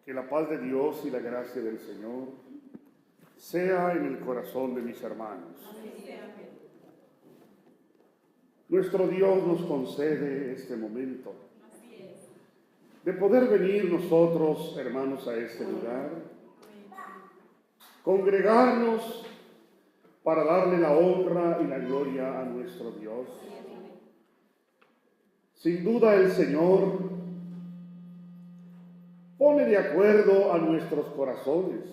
Que la paz de Dios y la gracia del Señor sea en el corazón de mis hermanos. Nuestro Dios nos concede este momento de poder venir nosotros, hermanos, a este lugar, congregarnos para darle la honra y la gloria a nuestro Dios. Sin duda el Señor pone de acuerdo a nuestros corazones,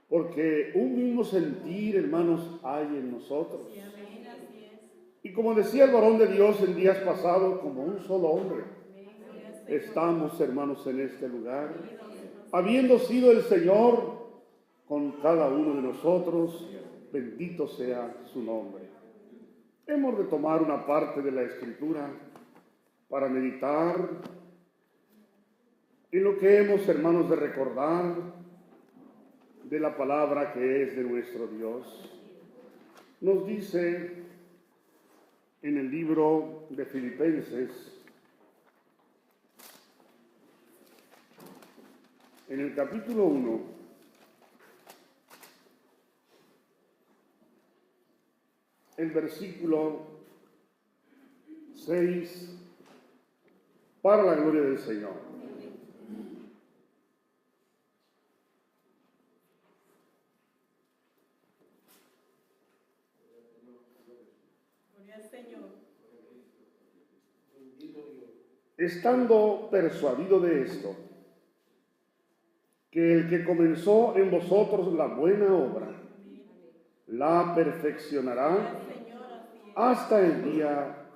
porque un mismo sentir, hermanos, hay en nosotros. Y como decía el varón de Dios en días pasados, como un solo hombre, estamos, hermanos, en este lugar, habiendo sido el Señor con cada uno de nosotros, bendito sea su nombre. Hemos de tomar una parte de la Escritura para meditar en lo que hemos, hermanos, de recordar de la palabra que es de nuestro Dios. Nos dice en el libro de Filipenses, en el capítulo 1, el versículo 6, para la gloria del Señor. Estando persuadido de esto, que el que comenzó en vosotros la buena obra, la perfeccionará hasta el día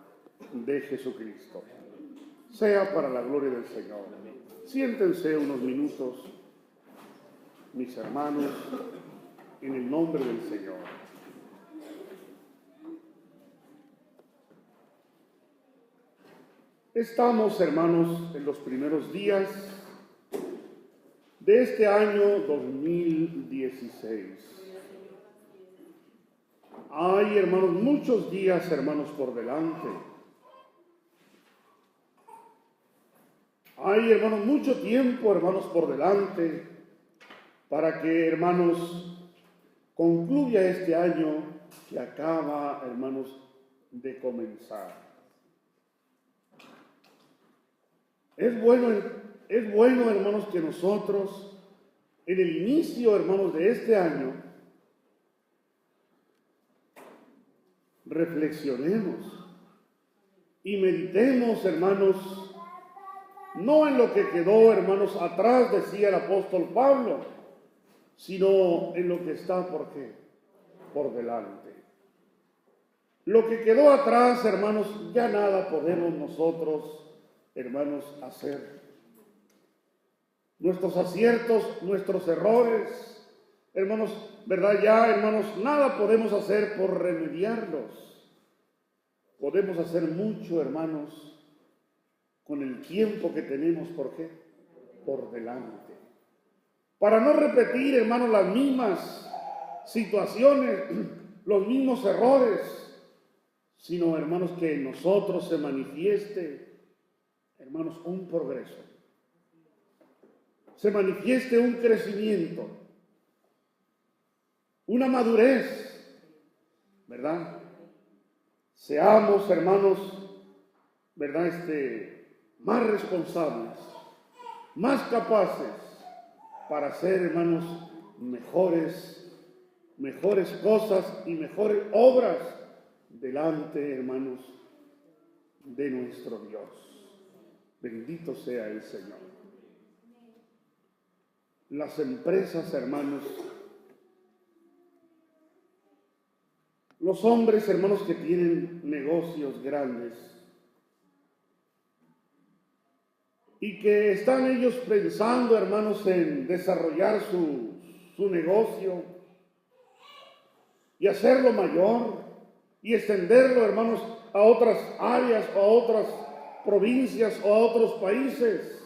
de Jesucristo. Sea para la gloria del Señor. Siéntense unos minutos, mis hermanos, en el nombre del Señor. Estamos, hermanos, en los primeros días de este año 2016. Hay, hermanos, muchos días, hermanos, por delante. Hay, hermanos, mucho tiempo, hermanos, por delante para que, hermanos, concluya este año que acaba, hermanos, de comenzar. Es bueno, hermanos, que nosotros, en el inicio, hermanos, de este año, reflexionemos y meditemos, hermanos, no en lo que quedó, hermanos, atrás, decía el apóstol Pablo, sino en lo que está, ¿por qué? Por delante. Lo que quedó atrás, hermanos, ya nada podemos nosotros, hermanos, hacer. Nuestros aciertos, nuestros errores, hermanos, ¿verdad? Ya, hermanos, nada podemos hacer por remediarlos. Podemos hacer mucho, hermanos, con el tiempo que tenemos, ¿por qué? Por delante. Para no repetir, hermanos, las mismas situaciones, los mismos errores, sino, hermanos, que en nosotros se manifieste, hermanos, un progreso. Se manifieste un crecimiento, una madurez, ¿verdad? Seamos, hermanos, ¿verdad? Más responsables, más capaces para hacer, hermanos, mejores cosas y mejores obras delante, hermanos, de nuestro Dios. Bendito sea el Señor. Las empresas, hermanos, los hombres, hermanos, que tienen negocios grandes y que están ellos pensando, hermanos, en desarrollar su negocio y hacerlo mayor y extenderlo, hermanos, a otras áreas o a otras provincias o a otros países.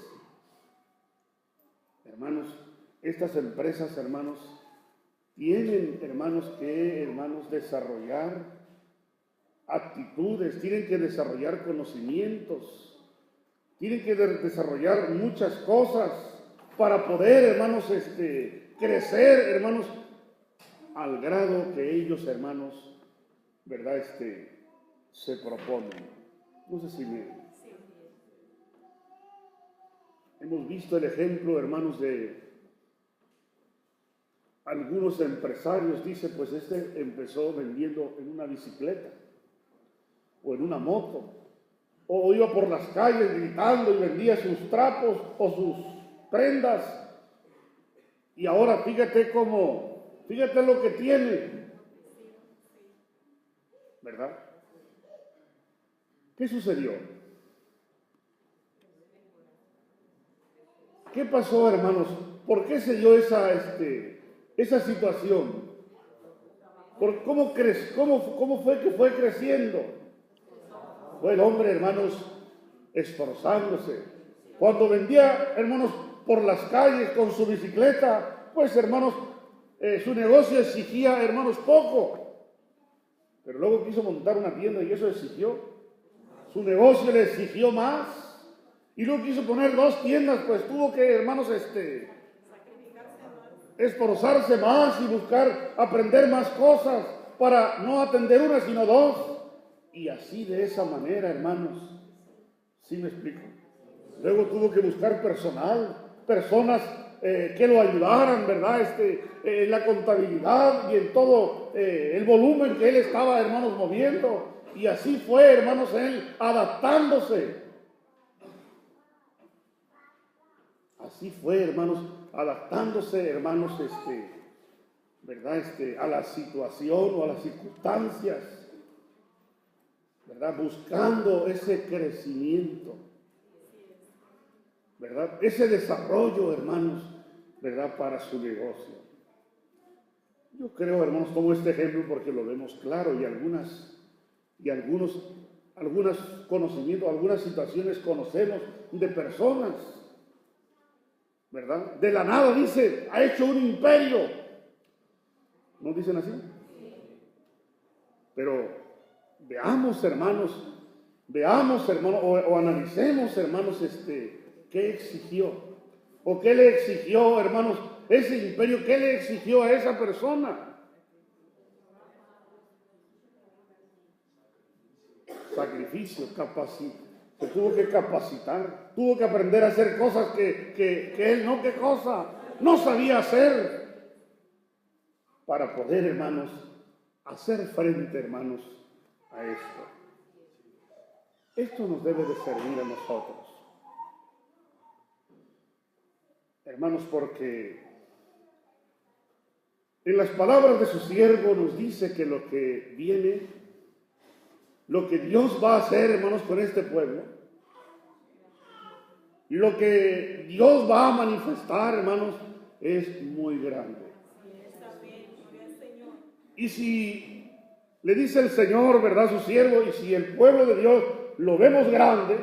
Hermanos, estas empresas, hermanos, tienen, hermanos, que, desarrollar actitudes, tienen que desarrollar conocimientos, tienen que desarrollar muchas cosas para poder, hermanos, crecer, hermanos, al grado que ellos, hermanos, ¿verdad? Se proponen. No sé si hemos visto el ejemplo, hermanos, de algunos empresarios. Dice, pues empezó vendiendo en una bicicleta o en una moto, o iba por las calles gritando y vendía sus trapos o sus prendas, y ahora fíjate lo que tiene, ¿verdad? ¿Qué sucedió? ¿Qué pasó, hermanos? ¿Por qué se dio esa situación? ¿Cómo fue que fue creciendo? Fue el hombre, hermanos, esforzándose. Cuando vendía, hermanos, por las calles con su bicicleta, pues, hermanos, su negocio exigía, hermanos, poco. Pero luego quiso montar una tienda y eso exigió. Su negocio le exigió más. Y luego quiso poner 2 tiendas, pues tuvo que, hermanos, esforzarse más y buscar aprender más cosas para no atender una, sino 2. Y así, de esa manera, hermanos, ¿sí me explico? Luego tuvo que buscar personas que lo ayudaran, ¿verdad? En la contabilidad y en todo el volumen que él estaba, hermanos, moviendo. Y así fue, hermanos, él adaptándose. Así fue, hermanos, adaptándose, hermanos, ¿verdad? A la situación o a las circunstancias, ¿verdad? Buscando ese crecimiento, ¿verdad? Ese desarrollo, hermanos, ¿verdad? Para su negocio. Yo creo, hermanos, tomo este ejemplo porque lo vemos claro y algunos conocimientos, algunas situaciones conocemos de personas, ¿verdad? De la nada, dice, ha hecho un imperio. ¿No dicen así? Pero veamos, hermanos, o analicemos, hermanos, qué exigió, o qué le exigió, hermanos, ese imperio, qué le exigió a esa persona. Sacrificio, se tuvo que capacitar, tuvo que aprender a hacer cosas que él no sabía hacer, para poder, hermanos, hacer frente, hermanos, a esto. Esto nos debe de servir a nosotros, hermanos, porque en las palabras de su siervo nos dice que lo que viene, lo que Dios va a hacer, hermanos, con este pueblo, lo que Dios va a manifestar, hermanos, es muy grande. Y si le dice el Señor, ¿verdad?, su siervo, y si el pueblo de Dios lo vemos grande,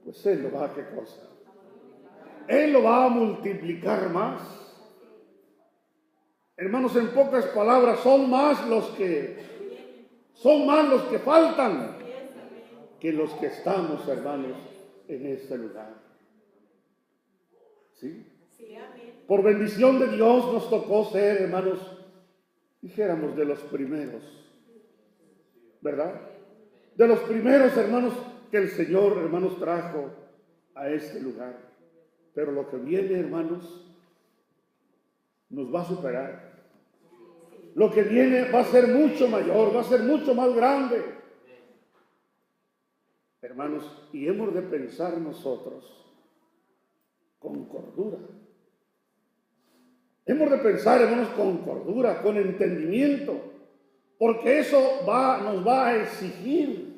pues Él lo va a, ¿qué cosa? Él lo va a multiplicar más. Hermanos, en pocas palabras, son más los que faltan que los que estamos, hermanos, en este lugar. ¿Sí? Por bendición de Dios nos tocó ser, hermanos, dijéramos, de los primeros, ¿verdad? De los primeros, hermanos, que el Señor, hermanos, trajo a este lugar. Pero lo que viene, hermanos, nos va a superar. Lo que viene va a ser mucho mayor, va a ser mucho más grande. Hermanos, y hemos de pensar nosotros con cordura. Hemos de pensar, hermanos, con cordura, con entendimiento, porque eso nos va a exigir.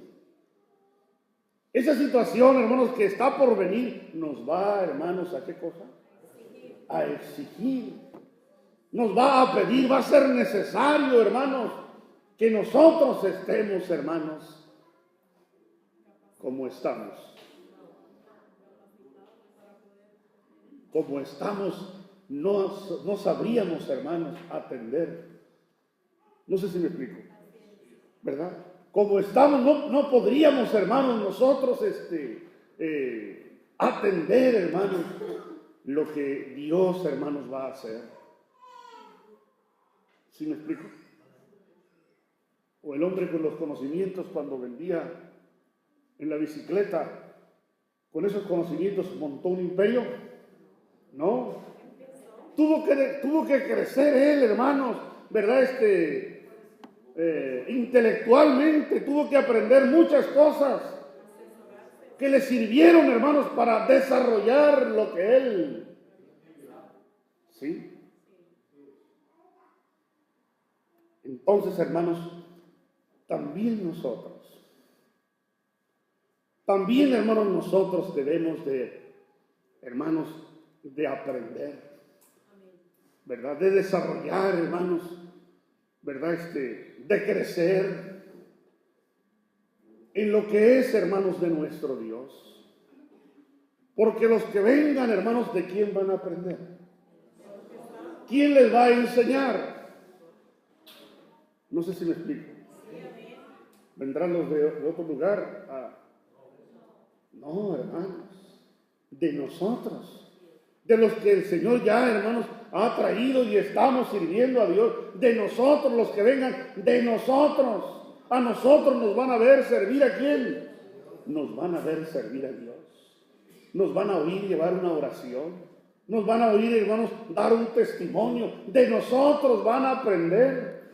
Esa situación, hermanos, que está por venir, nos va, hermanos, ¿a qué cosa? A exigir. Nos va a pedir, va a ser necesario, hermanos, que nosotros estemos, hermanos, como estamos. Como estamos, no sabríamos, hermanos, atender. No sé si me explico, ¿verdad? Como estamos, no podríamos, hermanos, nosotros atender, hermanos, lo que Dios, hermanos, va a hacer. ¿Sí me explico? O el hombre con los conocimientos cuando vendía en la bicicleta, con esos conocimientos montó un imperio. No, tuvo que crecer él, hermanos, ¿verdad? Intelectualmente tuvo que aprender muchas cosas que le sirvieron, hermanos, para desarrollar lo que él, ¿sí? Entonces, hermanos, también hermanos, nosotros debemos de, hermanos, de aprender, ¿verdad? De desarrollar, hermanos, ¿verdad? De crecer en lo que es, hermanos, de nuestro Dios. Porque los que vengan, hermanos, ¿de quién van a aprender? ¿Quién les va a enseñar? No sé si me explico. ¿Vendrán los de otro lugar? No, hermanos, de nosotros, de los que el Señor ya, hermanos, ha traído y estamos sirviendo a Dios, de nosotros, los que vengan, de nosotros. A nosotros nos van a ver servir ¿a quién? Nos van a ver servir a Dios. Nos van a oír llevar una oración. Nos van a oír, hermanos, dar un testimonio. De nosotros van a aprender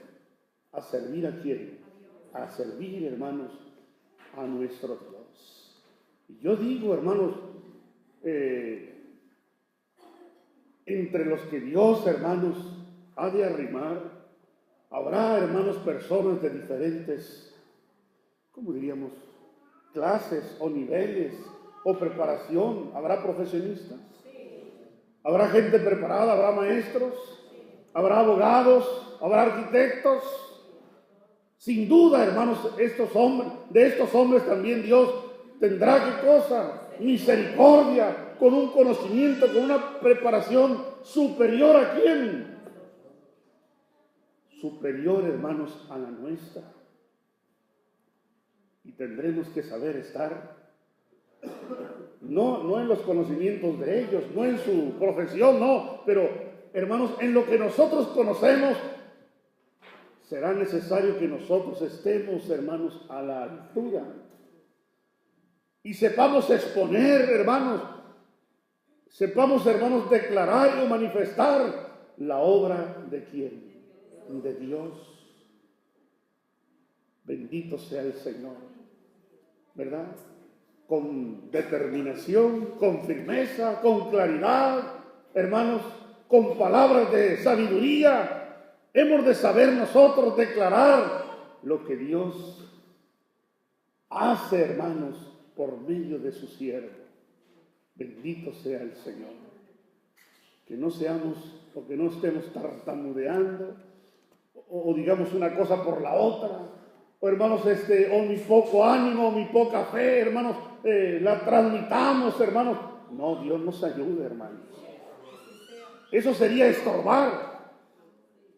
a servir ¿a quién? A servir, hermanos, a nuestro Dios. Y yo digo, hermanos, entre los que Dios, hermanos, ha de arrimar, habrá, hermanos, personas de diferentes, ¿cómo diríamos? Clases o niveles o preparación. Habrá profesionistas, habrá gente preparada, habrá maestros, habrá abogados, habrá arquitectos. Sin duda, hermanos, de estos hombres también Dios tendrá ¿qué cosa? Misericordia, con un conocimiento, con una preparación superior ¿a quién? Superior, hermanos, a la nuestra. Y tendremos que saber estar, no en los conocimientos de ellos, no en su profesión, no, pero, hermanos, en lo que nosotros conocemos, será necesario que nosotros estemos, hermanos, a la altura. Y sepamos exponer, hermanos, declarar y manifestar la obra de quién, de Dios. Bendito sea el Señor, ¿verdad? Con determinación, con firmeza, con claridad, hermanos, con palabras de sabiduría, hemos de saber nosotros declarar lo que Dios hace, hermanos, por medio de su siervo. Bendito sea el Señor. Que no seamos, o que no estemos tartamudeando, o digamos una cosa por la otra, o hermanos, o mi poco ánimo, o mi poca fe, hermanos, la transmitamos, hermanos. No, Dios nos ayude, hermanos. Eso sería estorbar.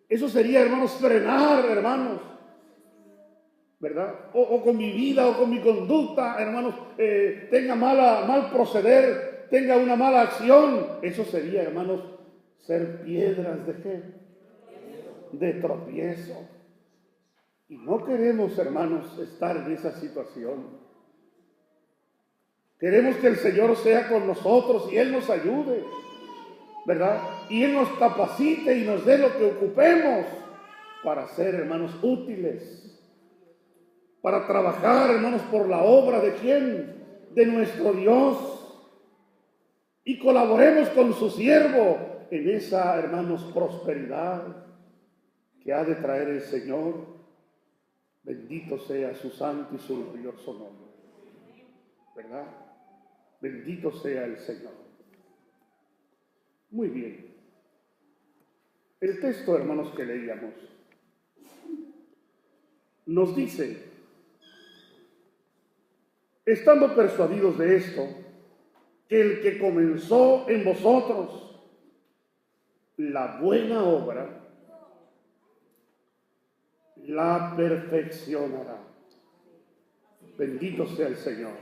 Eso sería, hermanos, frenar, hermanos, ¿verdad? O con mi vida o con mi conducta, hermanos, tenga mal proceder, tenga una mala acción. Eso sería, hermanos, ser piedras de qué? De tropiezo. Y no queremos, hermanos, estar en esa situación. Queremos que el Señor sea con nosotros y Él nos ayude, ¿verdad? Y Él nos capacite y nos dé lo que ocupemos para ser, hermanos, útiles. Para trabajar, hermanos, por la obra de quién, de nuestro Dios, y colaboremos con su siervo en esa, hermanos, prosperidad que ha de traer el Señor. Bendito sea su santo y su glorioso nombre, ¿verdad? Bendito sea el Señor. Muy bien. El texto, hermanos, que leíamos nos dice: estando persuadidos de esto, que el que comenzó en vosotros la buena obra, la perfeccionará. Bendito sea el Señor.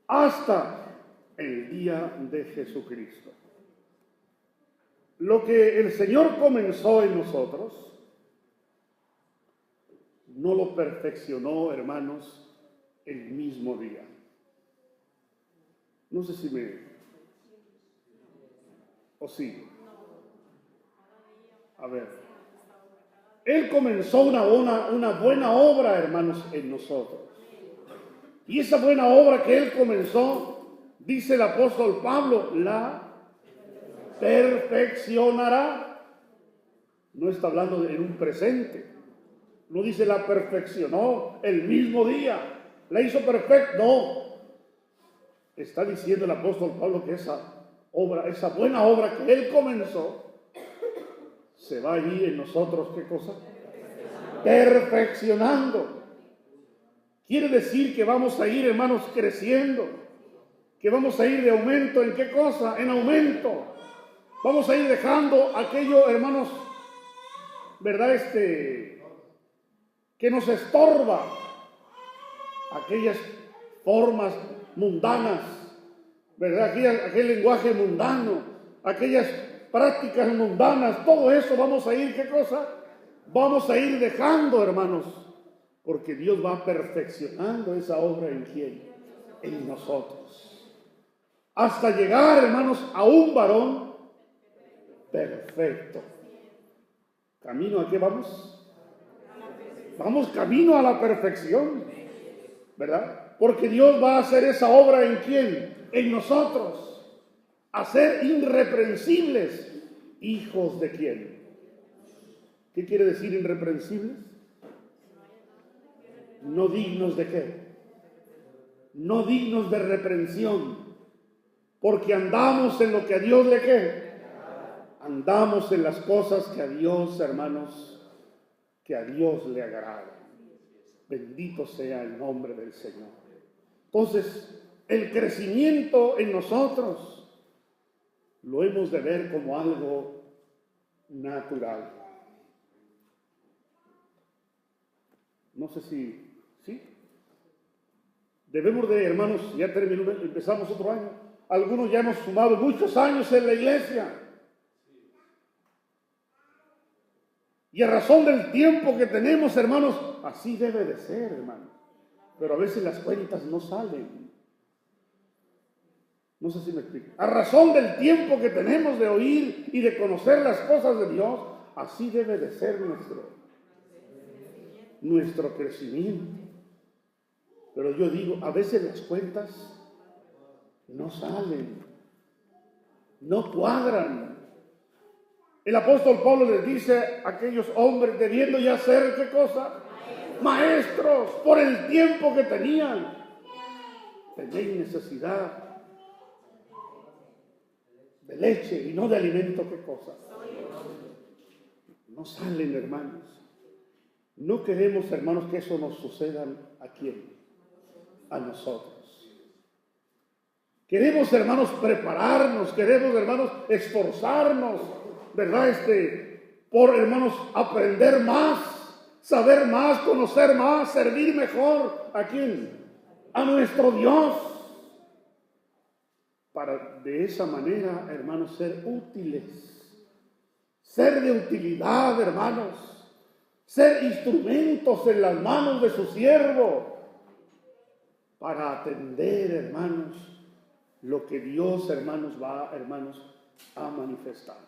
Hasta el día de Jesucristo. Lo que el Señor comenzó en nosotros, no lo perfeccionó, hermanos, el mismo día. No sé si me... ¿O sí? A ver. Él comenzó una buena obra, hermanos, en nosotros. Y esa buena obra que Él comenzó, dice el apóstol Pablo, la perfeccionará. No está hablando en un presente. No dice la perfeccionó el mismo día. La hizo perfecta. No. Está diciendo el apóstol Pablo que esa obra, esa buena obra que Él comenzó, se va allí en nosotros, ¿qué cosa? Perfeccionando. Quiere decir que vamos a ir, hermanos, creciendo. Que vamos a ir de aumento, ¿en qué cosa? En aumento. Vamos a ir dejando aquello, hermanos, ¿verdad? Que nos estorba. Aquellas formas mundanas, ¿verdad? Aquel lenguaje mundano, aquellas prácticas mundanas, todo eso vamos a ir, ¿qué cosa? Vamos a ir dejando, hermanos, porque Dios va perfeccionando esa obra en quién, en nosotros, hasta llegar, hermanos, a un varón perfecto. ¿Camino a qué vamos? Vamos camino a la perfección, ¿verdad? Porque Dios va a hacer esa obra en quién, en nosotros, a ser irreprensibles, hijos de quién. ¿Qué quiere decir irreprensibles? No dignos de qué, no dignos de reprensión, porque andamos en lo que a Dios le qué, andamos en las cosas que a Dios, hermanos, que a Dios le agrada. Bendito sea el nombre del Señor. Entonces, el crecimiento en nosotros lo hemos de ver como algo natural. No sé si, ¿sí? Debemos de, hermanos, ya terminó, empezamos otro año. Algunos ya hemos sumado muchos años en la iglesia. Y a razón del tiempo que tenemos, hermanos, así debe de ser, hermanos. Pero a veces las cuentas no salen. No sé si me explico. A razón del tiempo que tenemos de oír y de conocer las cosas de Dios, así debe de ser nuestro crecimiento. Pero yo digo, a veces las cuentas no salen, no cuadran. El apóstol Pablo les dice a aquellos hombres, debiendo ya ser, ¿qué cosa? Maestros, por el tiempo que tenían. Tenéis necesidad de leche y no de alimento, ¿qué cosa? No salen, hermanos. No queremos, hermanos, que eso nos suceda a quién, a nosotros. Queremos, hermanos, prepararnos, queremos, hermanos, esforzarnos, ¿verdad? Por, hermanos, aprender más, saber más, conocer más, servir mejor. ¿A quién? A nuestro Dios. Para de esa manera, hermanos, ser útiles, ser de utilidad, hermanos, ser instrumentos en las manos de su siervo, para atender, hermanos, lo que Dios, hermanos, va, hermanos, a manifestar.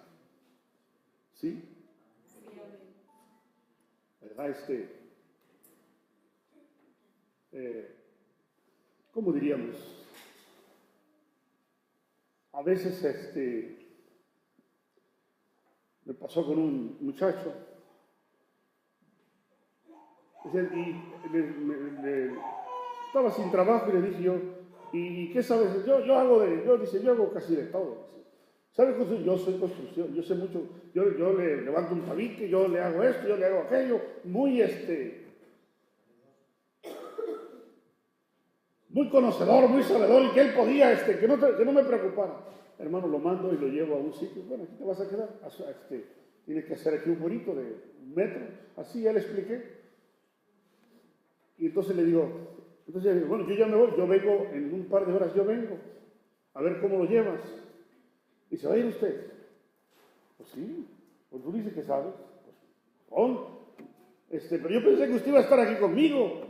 ¿Sí? ¿Verdad? ¿Cómo diríamos? A veces, me pasó con un muchacho, y estaba sin trabajo y le dije yo, ¿y qué sabes? Yo hago casi de todo. ¿Sabes? Yo soy construcción, yo sé mucho, yo le levanto un tabique, yo le hago esto, yo le hago aquello, muy conocedor, muy sabedor, y que él podía, que no me preocupara. Hermano, lo mando y lo llevo a un sitio. Bueno, aquí te vas a quedar. Tienes que hacer aquí un bonito de 1 metro. Así ya le expliqué. Y entonces le digo, bueno, yo ya me voy, yo vengo en un par de horas, yo vengo. a ver cómo lo llevas. Y se va a ir usted. Pues sí, pues tú dices que sabes. Pero yo pensé que usted iba a estar aquí conmigo.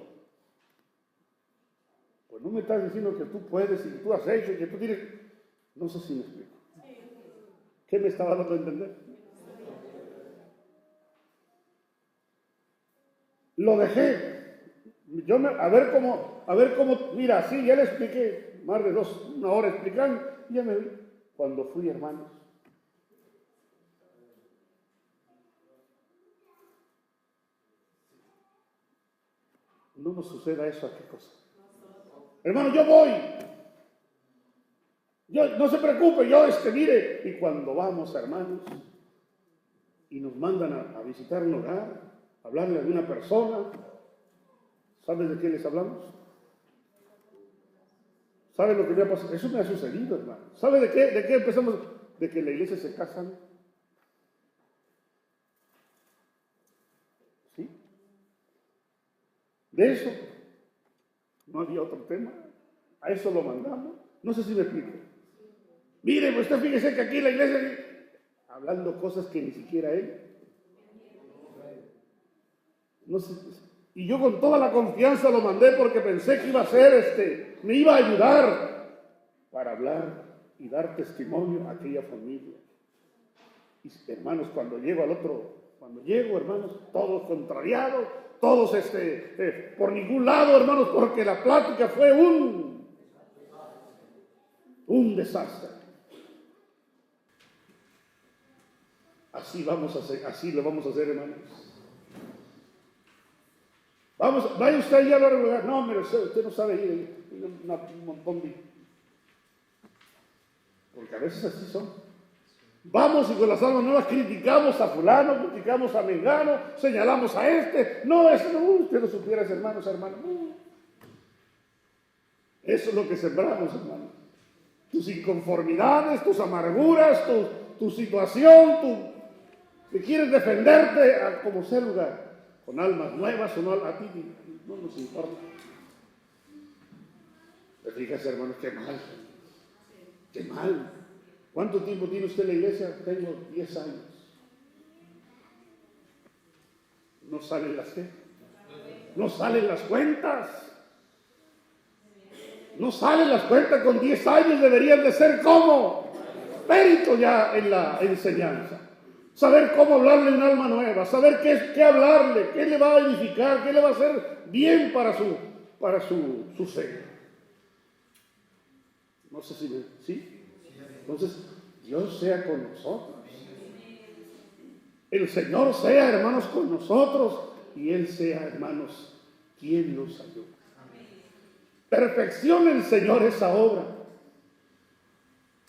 Pues no me estás diciendo que tú puedes y que tú has hecho y que tú tienes... No sé si me explico. ¿Qué me estaba dando a entender? Lo dejé. A ver cómo, mira, sí, ya le expliqué, más de una hora explicando, y ya me vi. Cuando fui, hermanos, no nos suceda eso, ¿a qué cosa? Hermano, yo voy. No se preocupe, mire. Y cuando vamos, hermanos, y nos mandan a visitar un hogar, a hablarle a una persona, ¿sabes de qué les hablamos? ¿Sabe lo que me ha pasado? Eso me ha sucedido, hermano. ¿Sabe de qué? ¿De qué empezamos? De que en la iglesia se casan. ¿Sí? De eso no había otro tema. A eso lo mandamos. No sé si me explico. Mire, pues usted fíjese que aquí en la iglesia, hablando cosas que ni siquiera él. No sé. Y yo con toda la confianza lo mandé porque pensé que iba a ser, me iba a ayudar para hablar y dar testimonio a aquella familia. Y hermanos, cuando llego, hermanos, todos contrariados, todos por ningún lado, hermanos, porque la plática fue un desastre. Así lo vamos a hacer, hermanos. Vaya usted allá a la lugar. No, mire, usted no sabe ir, un montón de... Porque a veces así son. Vamos y con las almas nuevas criticamos a fulano, criticamos a mengano, señalamos a No, usted no supiera, hermanos. No. Eso es lo que sembramos, hermanos. Tus inconformidades, tus amarguras, tu situación, que quieres defenderte como sea lugar. Con almas nuevas o no, a ti no nos importa. Pero fíjese, hermanos, qué mal. ¿Cuánto tiempo tiene usted en la iglesia? Tengo 10 años. ¿No salen las qué? ¿No salen las cuentas? No salen las cuentas. Con 10 años deberían de ser como mérito ya en la enseñanza. Saber cómo hablarle a un alma nueva, saber qué hablarle, qué le va a edificar, qué le va a hacer bien para su ser. No sé si ¿sí? Entonces, Dios sea con nosotros. El Señor sea, hermanos, con nosotros y Él sea, hermanos, quien nos ayude. Perfeccione el Señor esa obra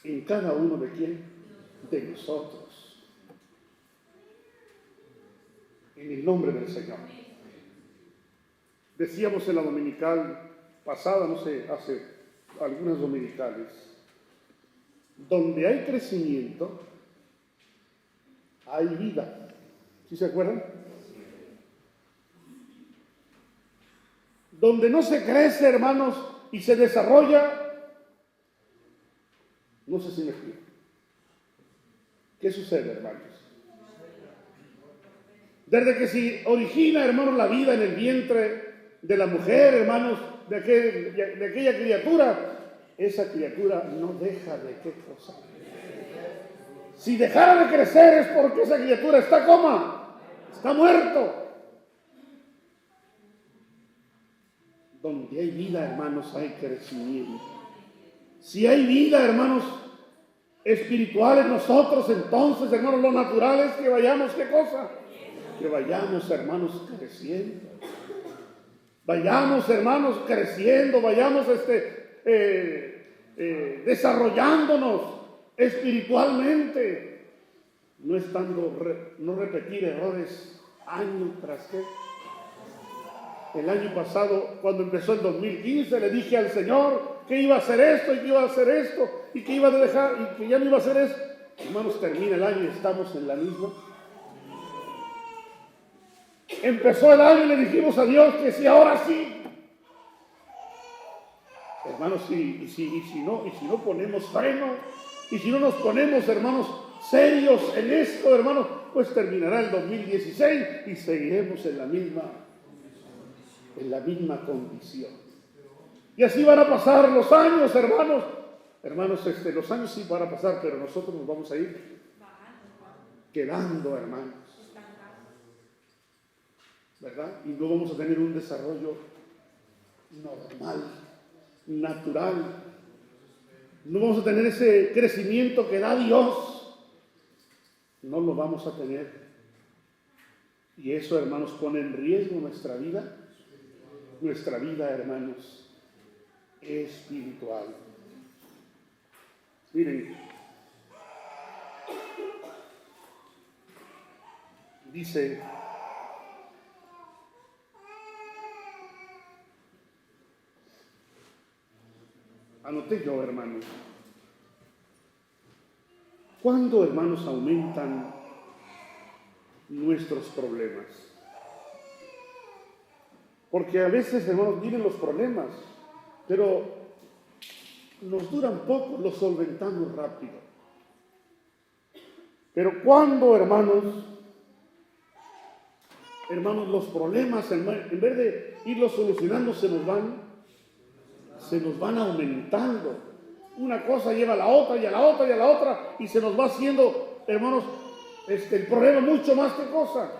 en cada uno de nosotros. En el nombre del Señor. Decíamos en la dominical pasada, no sé, hace algunas dominicales, donde hay crecimiento, hay vida. ¿Sí se acuerdan? Donde no se crece, hermanos, y se desarrolla, no sé si me explico. ¿Qué sucede, hermanos? Desde que se origina, hermanos, la vida en el vientre de la mujer, hermanos, de aquella criatura, esa criatura no deja de qué cosa. Si dejara de crecer es porque esa criatura está muerto. Donde hay vida, hermanos, hay crecimiento. Si hay vida, hermanos, espiritual en nosotros, entonces, hermanos, lo natural es que vayamos, ¿qué cosa? Que vayamos, hermanos, creciendo. Vayamos, hermanos, creciendo, vayamos desarrollándonos espiritualmente. No repetir errores año tras año. El año pasado, cuando empezó el 2015, le dije al Señor que iba a hacer esto y que iba a hacer esto y que iba a dejar y que ya no iba a hacer eso. Hermanos, termina el año y estamos en la misma. Empezó el año y le dijimos a Dios que si ahora sí. Hermanos, y si no ponemos freno, y si no nos ponemos, hermanos, serios en esto, hermanos, pues terminará el 2016 y seguiremos en la misma condición. Y así van a pasar los años, hermanos. Hermanos, los años sí van a pasar, pero nosotros nos vamos a ir quedando, hermanos, ¿verdad? Y no vamos a tener un desarrollo normal, natural. No vamos a tener ese crecimiento que da Dios. No lo vamos a tener. Y eso, hermanos, pone en riesgo nuestra vida, hermanos, espiritual. Miren, dice, anoté yo, hermanos, ¿cuándo, hermanos, aumentan nuestros problemas? Porque a veces, hermanos, vienen los problemas, pero nos duran poco, los solventamos rápido. Pero cuando, hermanos, los problemas, en vez de irlos solucionando, se nos van aumentando. Una cosa lleva a la otra, y a la otra, y a la otra, y se nos va haciendo, hermanos, el problema mucho más que cosa.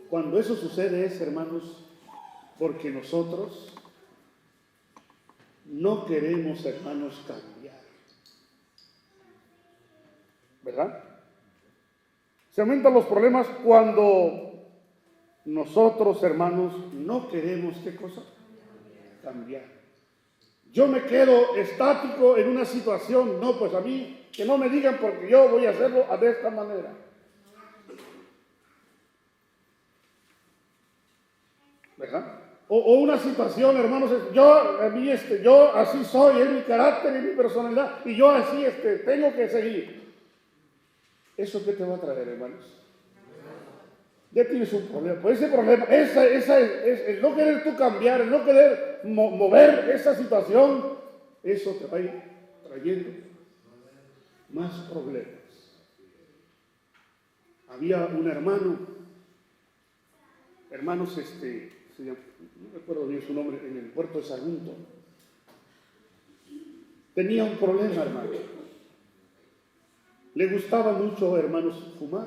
Cuando eso sucede es, hermanos, porque nosotros no queremos, hermanos, cambiar. ¿Verdad? Se aumentan los problemas cuando nosotros, hermanos, no queremos, ¿qué cosa? Cambiar. Yo me quedo estático en una situación. No, pues a mí, que no me digan porque yo voy a hacerlo de esta manera. ¿Verdad? O una situación, hermanos, yo así soy, es mi carácter, es mi personalidad, y yo así tengo que seguir. ¿Eso qué te va a traer, hermanos? Ya tienes un problema. Pues ese problema, es el no querer tú cambiar, el no querer mover esa situación, eso te va a ir trayendo más problemas. Había un hermano, hermanos, no recuerdo bien su nombre, en el puerto de Sagunto. Tenía un problema, hermano. Le gustaba mucho, hermanos, fumar.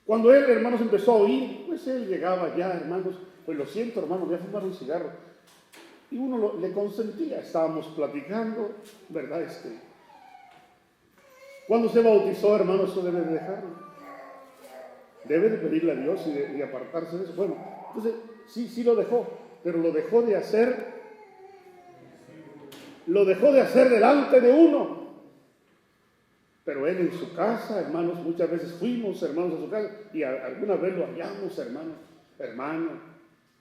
Cuando él, hermanos, empezó a oír, pues él llegaba ya, hermanos, pues lo siento, hermanos, voy a fumar un cigarro. Y uno le consentía, estábamos platicando, ¿verdad? Cuando se bautizó, hermanos, eso debe de dejarlo. Debe de pedirle a Dios y de apartarse de eso. Bueno, entonces sí lo dejó, pero lo dejó de hacer delante de uno. Pero él en su casa, hermanos, muchas veces fuimos, hermanos, a su casa y alguna vez lo hallamos, hermano,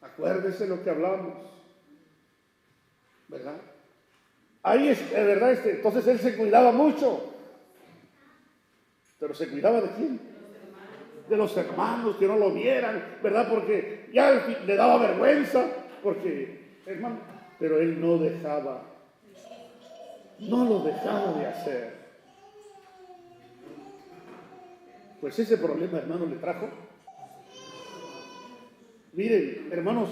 acuérdese lo que hablamos, ¿verdad? Ahí es verdad, entonces él se cuidaba mucho, pero ¿se cuidaba de quién? De los hermanos, que no lo vieran, ¿verdad? Porque ya le daba vergüenza, porque, hermano, pero él no lo dejaba de hacer. Pues ese problema, hermano, le trajo. Miren, hermanos,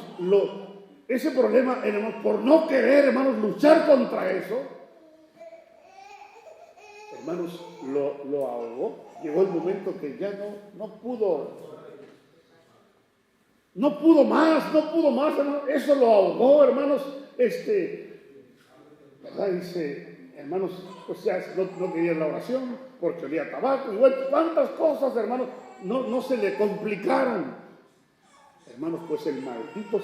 ese problema, hermanos, por no querer, hermanos, luchar contra eso, hermanos, lo ahogó. Llegó el momento que ya no pudo más, hermanos. Eso lo ahogó, hermanos. ¿Verdad? Dice, hermanos, pues ya no quería la oración porque olía tabaco. Y bueno, cuántas cosas, hermanos, no se le complicaron. Hermanos, pues el maldito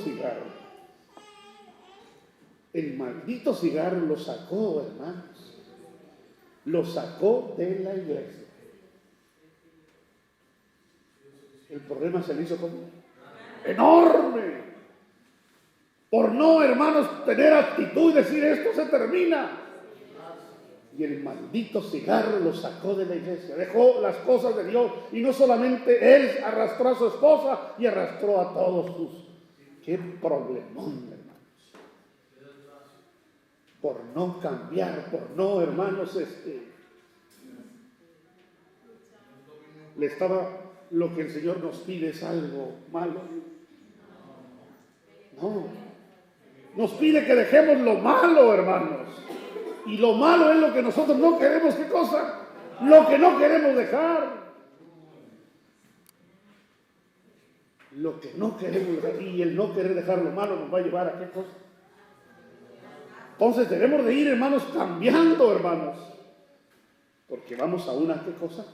cigarro lo sacó, hermanos. Lo sacó de la iglesia. El problema se le hizo como enorme. Por no, hermanos, tener actitud y decir esto se termina. Y el maldito cigarro lo sacó de la iglesia, dejó las cosas de Dios, y no solamente él arrastró a su esposa y arrastró a todos sus. ¡Qué problemón, hermanos! Por no cambiar, por no, hermanos, lo que el Señor nos pide es algo malo. No, nos pide que dejemos lo malo, hermanos. Y lo malo es lo que nosotros no queremos. ¿Qué cosa? Lo que no queremos dejar. Lo que no queremos dejar. Y el no querer dejar lo malo nos va a llevar a qué cosa. Entonces debemos de ir, hermanos, cambiando, hermanos. Porque vamos a una ¿qué cosa?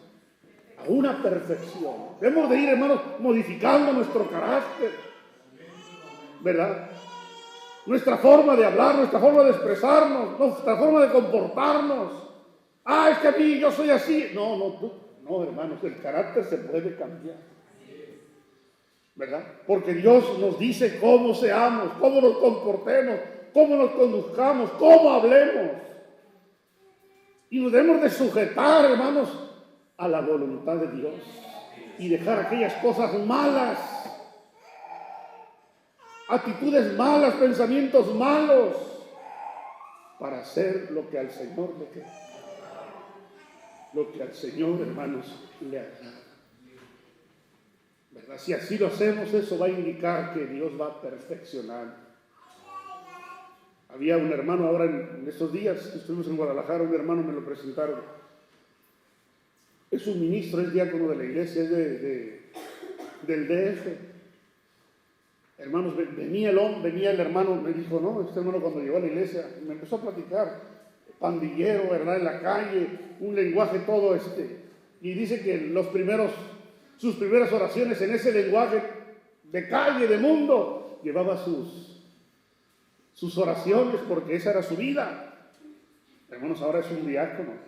A una perfección. Debemos de ir, hermanos, modificando nuestro carácter. ¿Verdad? Nuestra forma de hablar, nuestra forma de expresarnos, nuestra forma de comportarnos. Es que a mí yo soy así. No, hermanos, el carácter se puede cambiar. ¿Verdad? Porque Dios nos dice cómo seamos, cómo nos comportemos, cómo nos conduzcamos, cómo hablemos. Y nos debemos de sujetar, hermanos, a la voluntad de Dios y dejar aquellas cosas malas, actitudes malas, pensamientos malos, para hacer lo que al Señor le queda. Lo que al Señor, hermanos, le agrada. ¿Verdad? Si así lo hacemos, eso va a indicar que Dios va a perfeccionar. Había un hermano ahora en estos días, estuvimos en Guadalajara, un hermano me lo presentaron. Es un ministro, es diácono de la iglesia, es del DF. Hermanos, venía el hermano, me dijo, este hermano cuando llegó a la iglesia, me empezó a platicar, pandillero, ¿verdad? En la calle, un lenguaje todo y dice que sus primeras oraciones en ese lenguaje de calle, de mundo, llevaba sus oraciones porque esa era su vida. Hermanos, ahora es un diácono.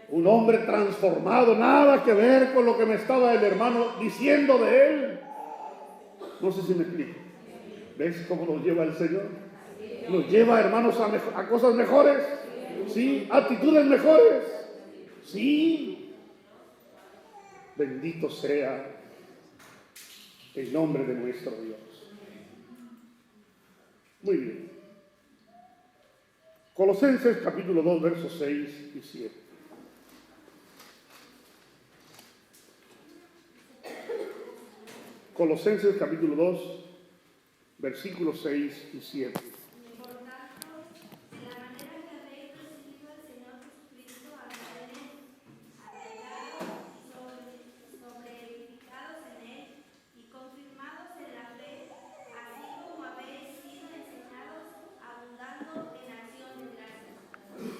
Un hombre transformado, nada que ver con lo que me estaba el hermano diciendo de él. No sé si me explico. ¿Ves cómo nos lleva el Señor? Nos lleva, hermanos, a cosas mejores. Sí, actitudes mejores. Sí. Bendito sea el nombre de nuestro Dios. Muy bien. Colosenses capítulo 2, versos 6 y 7. Colosenses capítulo 2, versículos 6 y 7.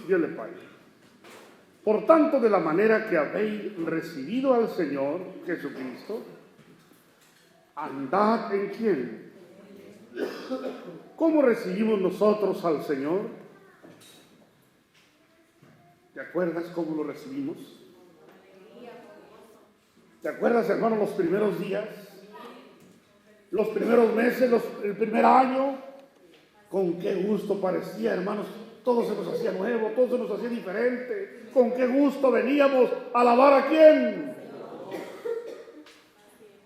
Dios le pague. Por tanto, de la manera que habéis recibido al Señor Jesucristo, andad en ¿quién? ¿Cómo recibimos nosotros al Señor? ¿Te acuerdas cómo lo recibimos? ¿Te acuerdas, hermano, los primeros días? Los primeros meses, el primer año. Con qué gusto parecía, hermanos. Todo se nos hacía nuevo, todo se nos hacía diferente. Con qué gusto veníamos a alabar a quién.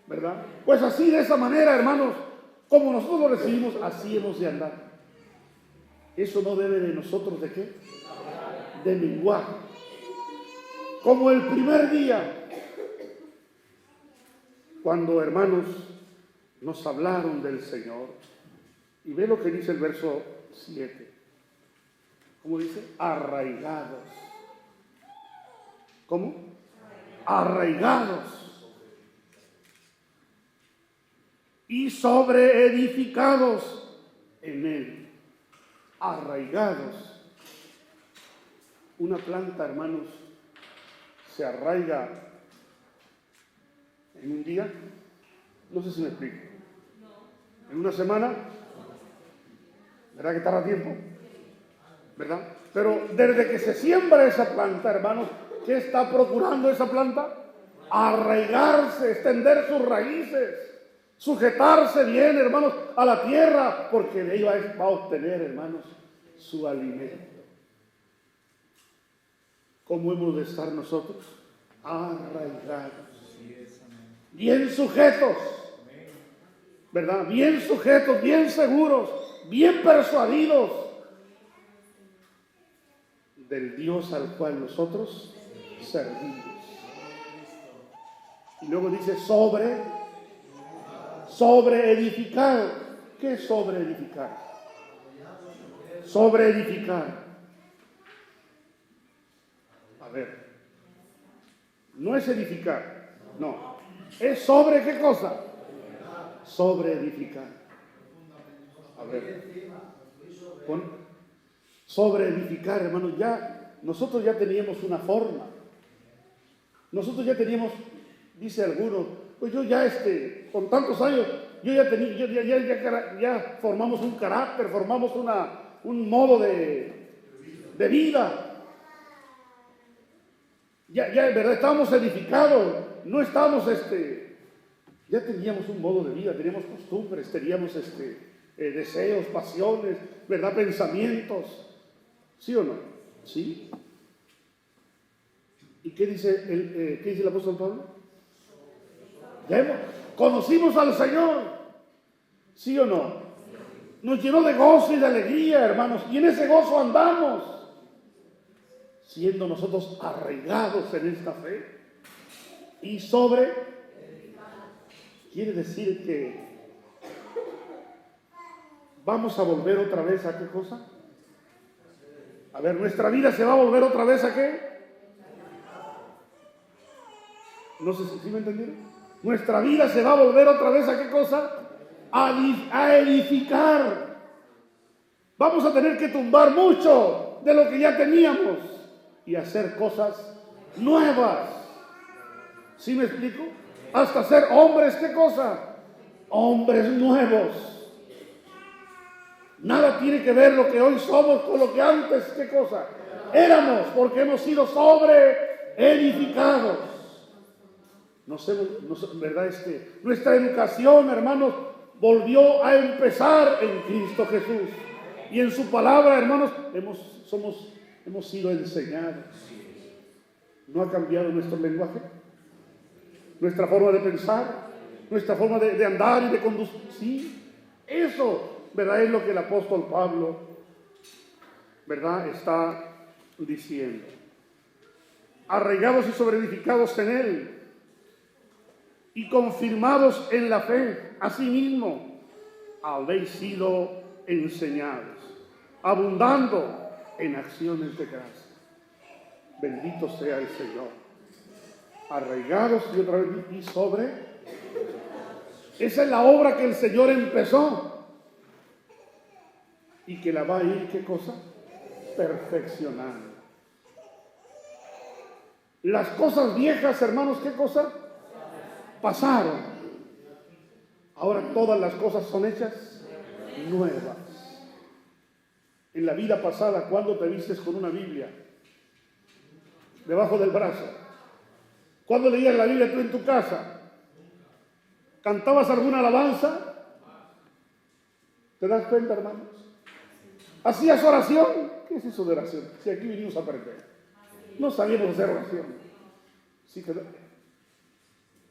¿Verdad? Pues así, de esa manera, hermanos, como nosotros lo recibimos, así hemos de andar. Eso no debe de nosotros, ¿de qué? De menguar. Como el primer día, cuando, hermanos, nos hablaron del Señor. Y ve lo que dice el verso 7. ¿Cómo dice? Arraigados. ¿Cómo? Arraigados. Y sobreedificados en Él. Arraigados. Una planta, hermanos, se arraiga en un día. No sé si me explico. En una semana. ¿Verdad que tarda tiempo? ¿Verdad? Pero desde que se siembra esa planta, hermanos, ¿qué está procurando esa planta? Arraigarse, extender sus raíces, sujetarse bien, hermanos, a la tierra, porque de ahí va a obtener, hermanos, su alimento. ¿Cómo hemos de estar nosotros? Arraigados. Bien sujetos, ¿verdad? Bien sujetos, bien seguros, bien persuadidos del Dios al cual nosotros servimos. Y luego dice sobre edificar. ¿Qué es sobre edificar? Sobre edificar. A ver, no es edificar, no. ¿Es sobre qué cosa? Sobre edificar. A ver, sobre edificar, hermanos, nosotros ya teníamos una forma. Nosotros ya teníamos, dice alguno, pues yo ya con tantos años, yo ya formamos un carácter, formamos un modo de vida. Ya en verdad estábamos edificados, no estábamos, ya teníamos un modo de vida, teníamos costumbres, teníamos deseos, pasiones, ¿verdad? Pensamientos. ¿Sí o no? ¿Sí? ¿Y qué dice el apóstol Pablo? Conocimos al Señor. ¿Sí o no? Nos llenó de gozo y de alegría, hermanos, y en ese gozo andamos, siendo nosotros arraigados en esta fe y quiere decir que vamos a volver otra vez a qué cosa. A ver, nuestra vida se va a volver otra vez a qué. No sé si me entendieron. Nuestra vida se va a volver otra vez a qué cosa. A edificar. Vamos a tener que tumbar mucho de lo que ya teníamos y hacer cosas nuevas. ¿Sí me explico? Hasta ser hombres, ¿qué cosa? Hombres nuevos. Nada tiene que ver lo que hoy somos con lo que antes, ¿qué cosa? Éramos, porque hemos sido sobre edificados. ¿Verdad? Nuestra educación, hermanos, volvió a empezar en Cristo Jesús. Y en su palabra, hermanos, hemos sido enseñados. ¿No ha cambiado nuestro lenguaje? Nuestra forma de pensar, nuestra forma de andar y de conducir. Sí, eso, ¿verdad? Es lo que el apóstol Pablo, ¿verdad?, está diciendo. Arraigados y sobreedificados en Él y confirmados en la fe, asimismo habéis sido enseñados, abundando en acciones de gracia. Bendito sea el Señor. Arraigados y otra vez y sobre. Esa es la obra que el Señor empezó y que la va a ir, ¿qué cosa? Perfeccionando. Las cosas viejas, hermanos, ¿qué cosa? Pasaron. Ahora todas las cosas son hechas nuevas. En la vida pasada, ¿cuándo te vistes con una Biblia debajo del brazo? ¿Cuándo leías la Biblia tú en tu casa? ¿Cantabas alguna alabanza? ¿Te das cuenta, hermanos? ¿Hacías oración? ¿Qué es eso de oración? Si aquí vinimos a aprender. No sabíamos hacer oración. ¿Sí que no?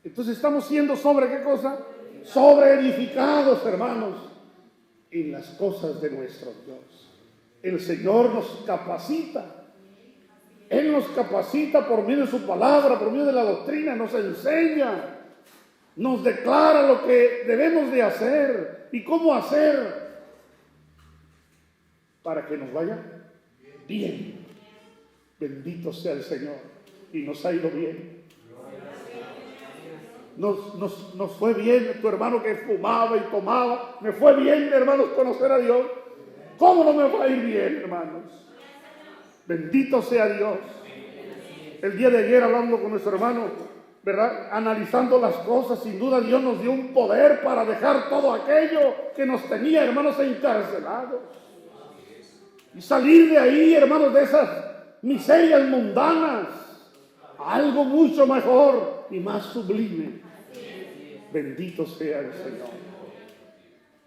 Entonces estamos siendo sobre ¿qué cosa? Sobre edificados, hermanos, en las cosas de nuestro Dios. El Señor nos capacita. Él nos capacita por medio de su palabra, por medio de la doctrina, nos enseña, nos declara lo que debemos de hacer y cómo hacer para que nos vaya bien. Bendito sea el Señor. Y nos ha ido bien. Nos fue bien tu hermano que fumaba y tomaba. Me fue bien, hermanos, conocer a Dios. ¿Cómo no me va a ir bien, hermanos? Bendito sea Dios. El día de ayer hablando con nuestro hermano, ¿verdad? Analizando las cosas, sin duda Dios nos dio un poder para dejar todo aquello que nos tenía, hermanos, encarcelados. Y salir de ahí, hermanos, de esas miserias mundanas, a algo mucho mejor y más sublime. Bendito sea el Señor.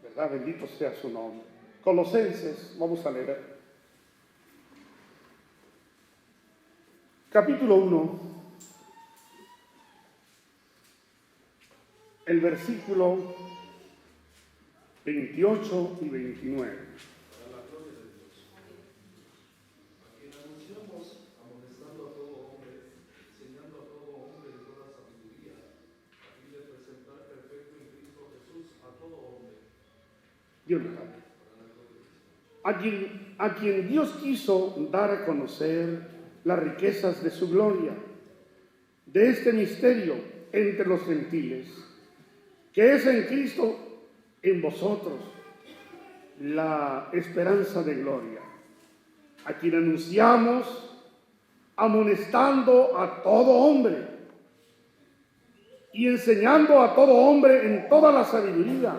¿Verdad? Bendito sea su nombre. Colosenses, vamos a leer. capítulo 1, el versículo 28 y 29. Dios a quien Dios quiso dar a conocer las riquezas de su gloria, de este misterio entre los gentiles, que es en Cristo en vosotros, la esperanza de gloria, a quien anunciamos amonestando a todo hombre y enseñando a todo hombre en toda la sabiduría,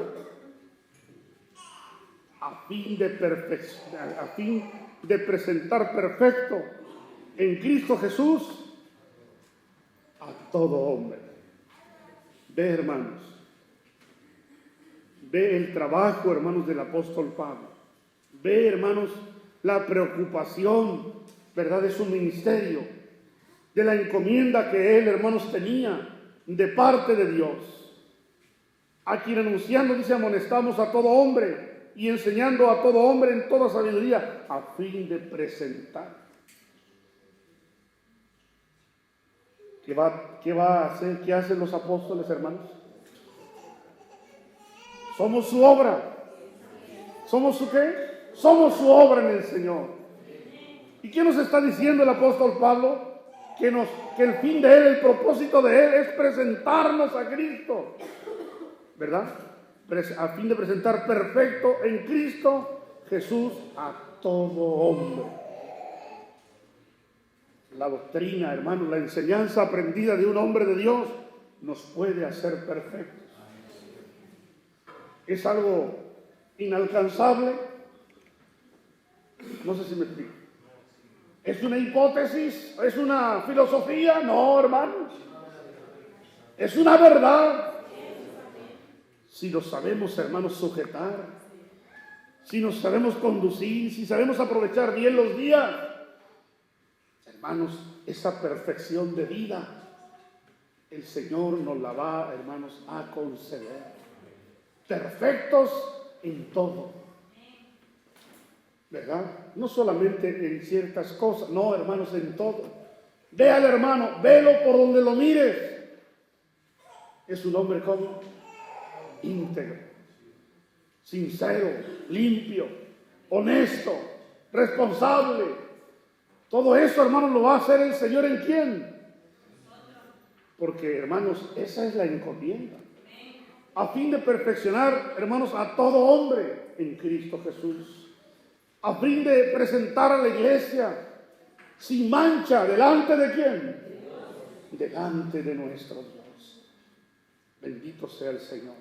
a fin de presentar perfecto en Cristo Jesús a todo hombre. Ve, hermanos, ve el trabajo, hermanos, del apóstol Pablo. Ve, hermanos, la preocupación, ¿verdad?, de su ministerio, de la encomienda que él, hermanos, tenía de parte de Dios. A quien anunciando, dice, amonestamos a todo hombre y enseñando a todo hombre en toda sabiduría, a fin de presentar. ¿Qué va a hacer? ¿Qué hacen los apóstoles, hermanos? Somos su obra. ¿Somos su qué? Somos su obra en el Señor. ¿Y qué nos está diciendo el apóstol Pablo? Que el fin de él, el propósito de él es presentarnos a Cristo, ¿verdad? A fin de presentar perfecto en Cristo Jesús a todo hombre. La doctrina, hermanos, la enseñanza aprendida de un hombre de Dios nos puede hacer perfectos. Es algo inalcanzable. No sé si me explico. ¿Es una hipótesis? ¿Es una filosofía? No, hermanos. Es una verdad. Si nos sabemos, hermanos, sujetar, si nos sabemos conducir, si sabemos aprovechar bien los días, hermanos, esa perfección de vida, el Señor nos la va, hermanos, a conceder. Perfectos en todo, ¿verdad? No solamente en ciertas cosas, no, hermanos, en todo. Ve al hermano, velo por donde lo mires. Es un hombre como íntegro, sincero, limpio, honesto, responsable. Todo eso, hermanos, lo va a hacer el Señor ¿en quién? Porque, hermanos, esa es la encomienda. A fin de perfeccionar, hermanos, a todo hombre en Cristo Jesús. A fin de presentar a la iglesia sin mancha, ¿delante de quién? Delante de nuestro Dios. Bendito sea el Señor.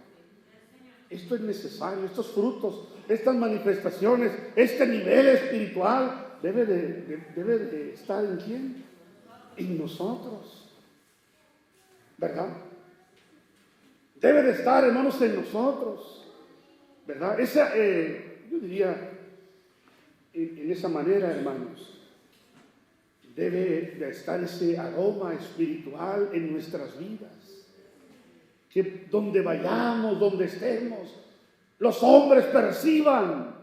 Esto es necesario, estos frutos, estas manifestaciones, este nivel espiritual debe de estar ¿en quién? En nosotros, ¿verdad? Debe de estar, hermanos, en nosotros, ¿verdad? Yo diría, en esa manera, hermanos, debe de estar ese aroma espiritual en nuestras vidas. Que donde vayamos, donde estemos, los hombres perciban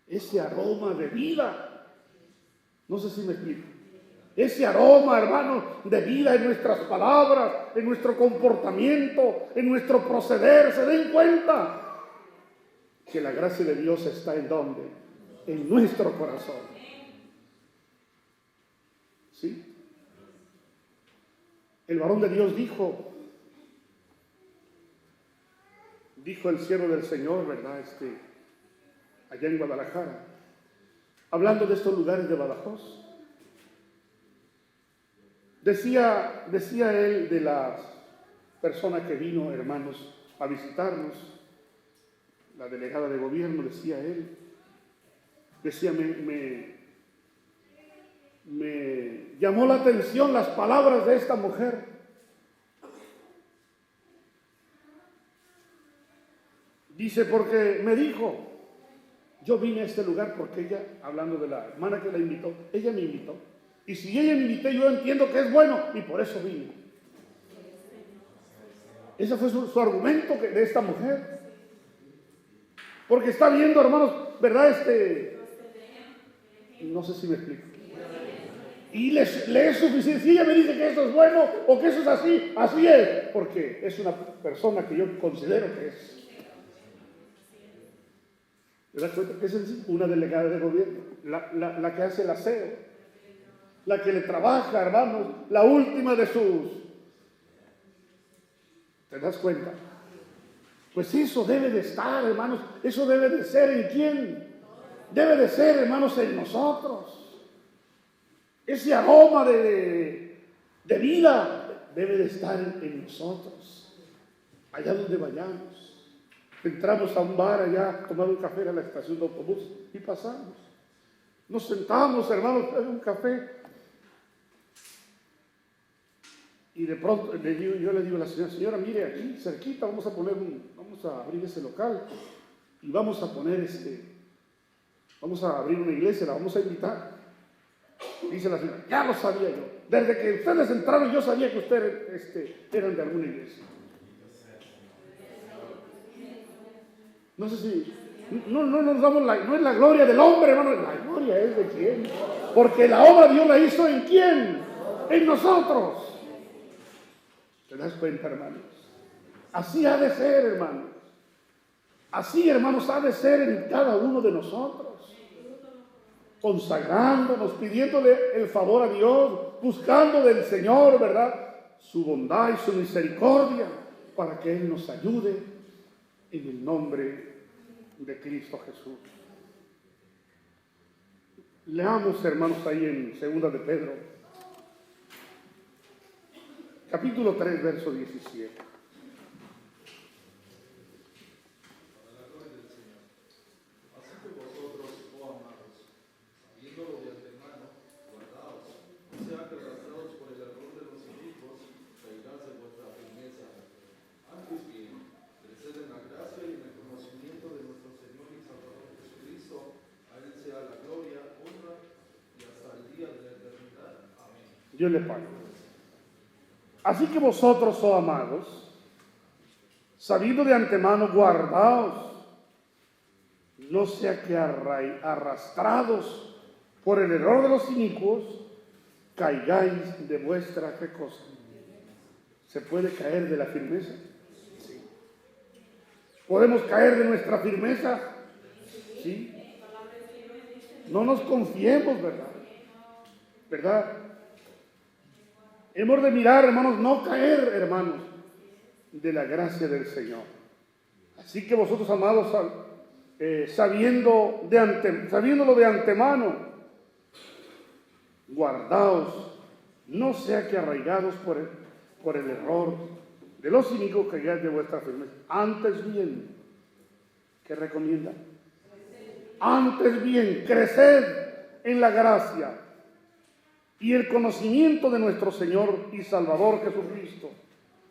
ese aroma de vida. No sé si me explico. Ese aroma, hermano, de vida en nuestras palabras, en nuestro comportamiento, en nuestro proceder. Se den cuenta que la gracia de Dios está ¿en dónde? En nuestro corazón. ¿Sí? El varón de Dios dijo el siervo del Señor, ¿verdad? Allá en Guadalajara, hablando de estos lugares de Badajoz, decía él de la persona que vino, hermanos, a visitarnos, la delegada de gobierno, decía me llamó la atención las palabras de esta mujer. Dice, porque me dijo, yo vine a este lugar porque ella, hablando de la hermana que la invitó, ella me invitó. Y si ella me invitó, yo entiendo que es bueno y por eso vine. Ese fue su argumento de esta mujer. Porque está viendo, hermanos, ¿verdad? No sé si me explico. Y le es suficiente. Si ella me dice que eso es bueno o que eso es así, así es. Porque es una persona que yo considero que es. ¿Te das cuenta que es una delegada de gobierno? La que hace el aseo. La que le trabaja, hermanos. La última de sus. ¿Te das cuenta? Pues eso debe de estar, hermanos. Eso debe de ser ¿en quién? Debe de ser, hermanos, en nosotros. Ese aroma de vida debe de estar en nosotros. Allá donde vayamos. Entramos a un bar allá a tomar un café a la estación de autobús y pasamos. Nos sentamos, hermanos, a un café. Y de pronto yo le digo a la señora, mire, aquí cerquita vamos a abrir ese local y vamos a poner vamos a abrir una iglesia, la vamos a invitar. Dice la señora, ya lo sabía yo. Desde que ustedes entraron yo sabía que ustedes eran de alguna iglesia. No sé si, no nos damos no es la gloria del hombre, hermano, la gloria es de quién. Porque la obra Dios la hizo ¿en quién? En nosotros. ¿Te das cuenta, hermanos? Así ha de ser, hermanos. Así, hermanos, ha de ser en cada uno de nosotros. Consagrándonos, pidiéndole el favor a Dios, buscando del Señor, ¿verdad? Su bondad y su misericordia para que Él nos ayude en el nombre de Cristo Jesús. Leamos, hermanos, ahí en 2 de Pedro, capítulo 3, verso 17. Dios le pague. Así que vosotros, oh amados, sabiendo de antemano, guardaos, no sea que arrastrados por el error de los inicuos, caigáis de vuestra ¿qué cosa? ¿Se puede caer de la firmeza? Sí. ¿Podemos caer de nuestra firmeza? Sí. No nos confiemos, ¿verdad? ¿Verdad? Hemos de mirar, hermanos, no caer, hermanos, de la gracia del Señor. Así que vosotros, amados, sabiéndolo de antemano, guardaos, no sea que arraigados por el error de los inicuos caigáis de vuestra firmeza. Antes bien, ¿qué recomienda? Antes bien, creced en la gracia y el conocimiento de nuestro Señor y Salvador Jesucristo.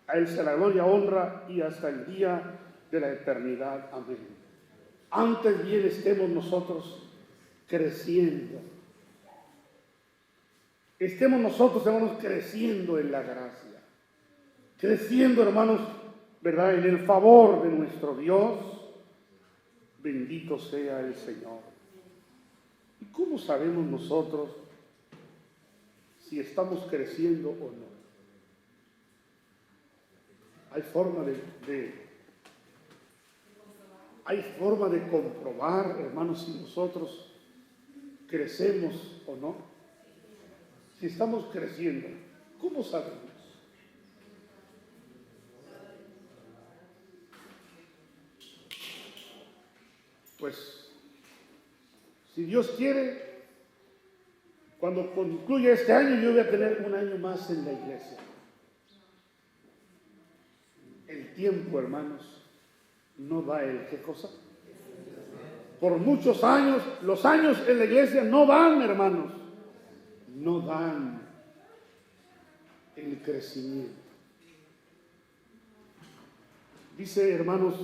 A Él sea la gloria, honra y hasta el día de la eternidad. Amén. Antes bien estemos nosotros creciendo. Estemos nosotros, hermanos, creciendo en la gracia. Creciendo, hermanos, ¿verdad? En el favor de nuestro Dios. Bendito sea el Señor. ¿Y cómo sabemos nosotros si estamos creciendo o no? Hay forma de comprobar, hermanos, si nosotros crecemos o no. Si estamos creciendo, ¿cómo sabemos? Pues, si Dios quiere, cuando concluya este año, yo voy a tener un año más en la iglesia. El tiempo, hermanos, no da el ¿qué cosa? Por muchos años, los años en la iglesia no dan, hermanos, no dan el crecimiento. Dice, hermanos,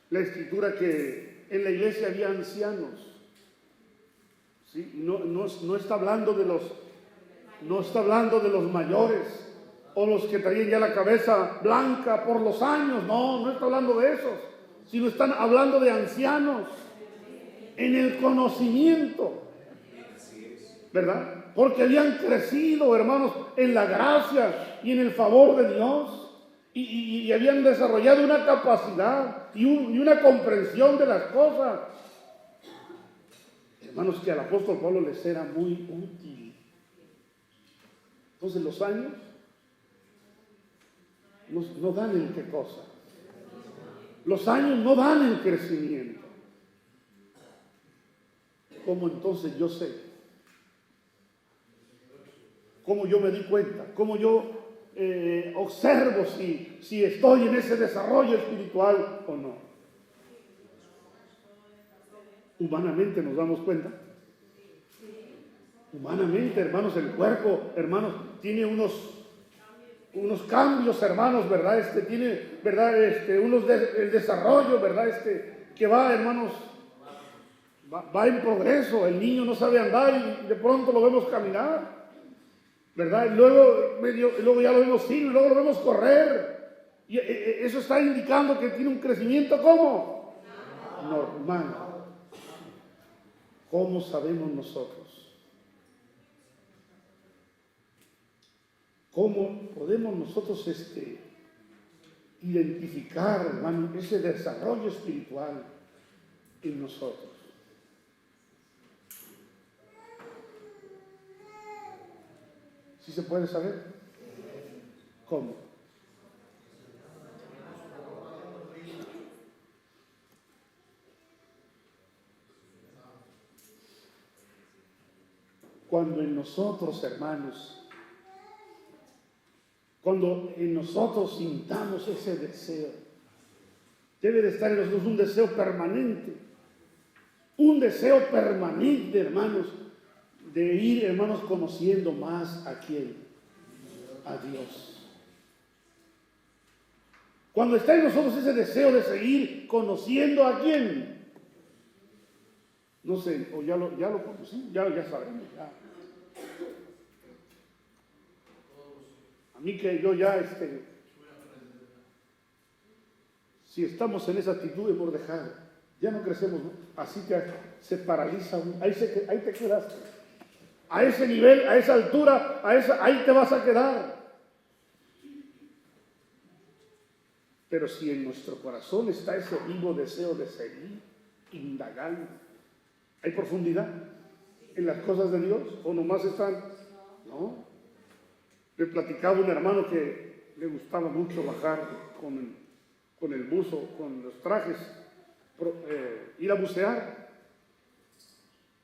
la Escritura que en la iglesia había ancianos. ¿Sí? No está hablando de No está hablando de los mayores o los que traían ya la cabeza blanca por los años. No está hablando de esos, sino están hablando de ancianos en el conocimiento, ¿verdad? Porque habían crecido, hermanos, en la gracia y en el favor de Dios. Y habían desarrollado una capacidad y una comprensión de las cosas. Hermanos, que al apóstol Pablo les era muy útil. Entonces los años no dan el qué cosa. Los años no dan el crecimiento. ¿Cómo entonces yo sé? ¿Cómo yo me di cuenta? ¿Cómo yo observo si estoy en ese desarrollo espiritual o no? Humanamente nos damos cuenta. Humanamente, hermanos, el cuerpo, hermanos, tiene unos cambios, hermanos, ¿verdad? Tiene, ¿verdad? El desarrollo, ¿verdad? Que va, hermanos, va en progreso. El niño no sabe andar y de pronto lo vemos caminar, ¿verdad? Y luego ya lo vemos firme, luego lo vemos correr. Y eso está indicando que tiene un crecimiento, ¿cómo? Normal. ¿Cómo sabemos nosotros? ¿Cómo podemos nosotros identificar, hermano, ese desarrollo espiritual en nosotros? ¿Sí se puede saber? ¿Cómo? Cuando en nosotros, hermanos, cuando en nosotros sintamos ese deseo, debe de estar en nosotros un deseo permanente, hermanos, de ir, hermanos, conociendo más a quién, a Dios. Cuando está en nosotros ese deseo de seguir conociendo a quién, no sé, o ya lo conocí, ya sabemos, ya. A mí que yo ya, si estamos en esa actitud hemos dejado, ya no crecemos, ¿no? Así que se paraliza uno, ahí te quedaste, a ese nivel, a esa altura, ahí te vas a quedar. Pero si en nuestro corazón está ese vivo deseo de seguir indagando, ¿hay profundidad en las cosas de Dios? ¿O nomás están? No. Le platicaba a un hermano que le gustaba mucho bajar con el buzo, con los trajes, ir a bucear.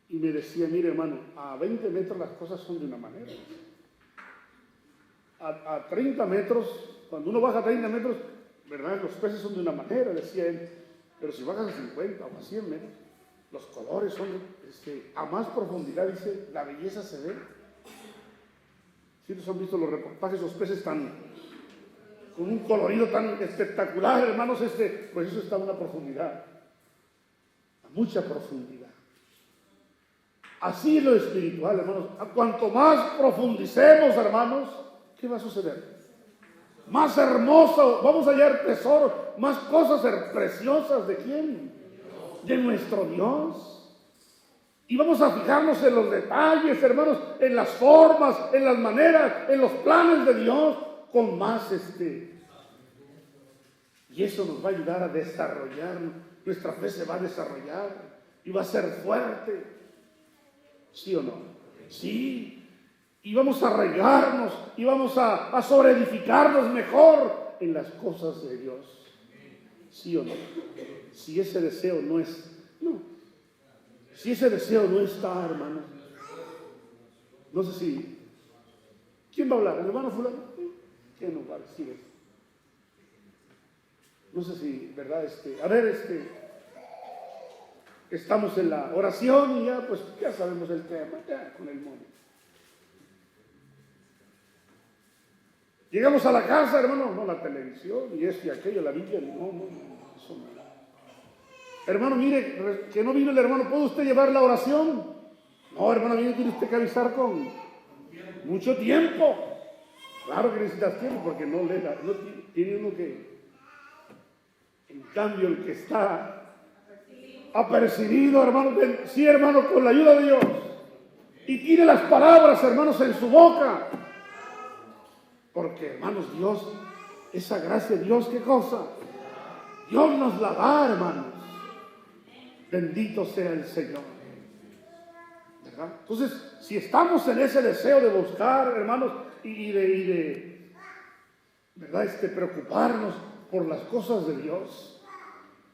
Y me decía, mire hermano, a 20 metros las cosas son de una manera. A 30 metros, cuando uno baja a 30 metros, ¿verdad? Los peces son de una manera, decía él. Pero si bajas a 50 o a 100 metros, los colores son a más profundidad, dice, la belleza se ve. Si ustedes han visto los reportajes, los peces con un colorido tan espectacular, hermanos, pues eso está a una profundidad, a mucha profundidad. Así es lo espiritual, hermanos. A cuanto más profundicemos, hermanos, ¿qué va a suceder? Más hermoso, vamos a hallar tesoros, más cosas preciosas. ¿De quién? De nuestro Dios. Y vamos a fijarnos en los detalles, hermanos, en las formas, en las maneras, en los planes de Dios, con más Y eso nos va a ayudar a desarrollarnos. Nuestra fe se va a desarrollar y va a ser fuerte. ¿Sí o no? Sí. Y vamos a arraigarnos y vamos a sobreedificarnos mejor en las cosas de Dios. ¿Sí o no? Si ese deseo no es... No. Si ese deseo no está, hermano, no sé si... ¿Quién va a hablar? ¿El hermano fulano? ¿Qué nos va a decir eso? No sé si, ¿verdad? Estamos en la oración y ya, pues, ya sabemos el tema, ya con el mono. Llegamos a la casa, hermano, no la televisión, y esto y aquello, la Biblia, no, eso no. Hermano, mire, que no vino el hermano, ¿puede usted llevar la oración? No, hermano, tiene usted que avisar con mucho tiempo. Claro que necesitas tiempo porque no tiene uno que, en cambio, el que está apercibido, hermano, sí, hermano, con la ayuda de Dios, y tiene las palabras, hermanos, en su boca, porque, hermanos, Dios, esa gracia de Dios, ¿qué cosa? Dios nos la da, hermanos. Bendito sea el Señor. ¿Verdad? Entonces, si estamos en ese deseo de buscar, hermanos, y de ¿verdad? Preocuparnos por las cosas de Dios,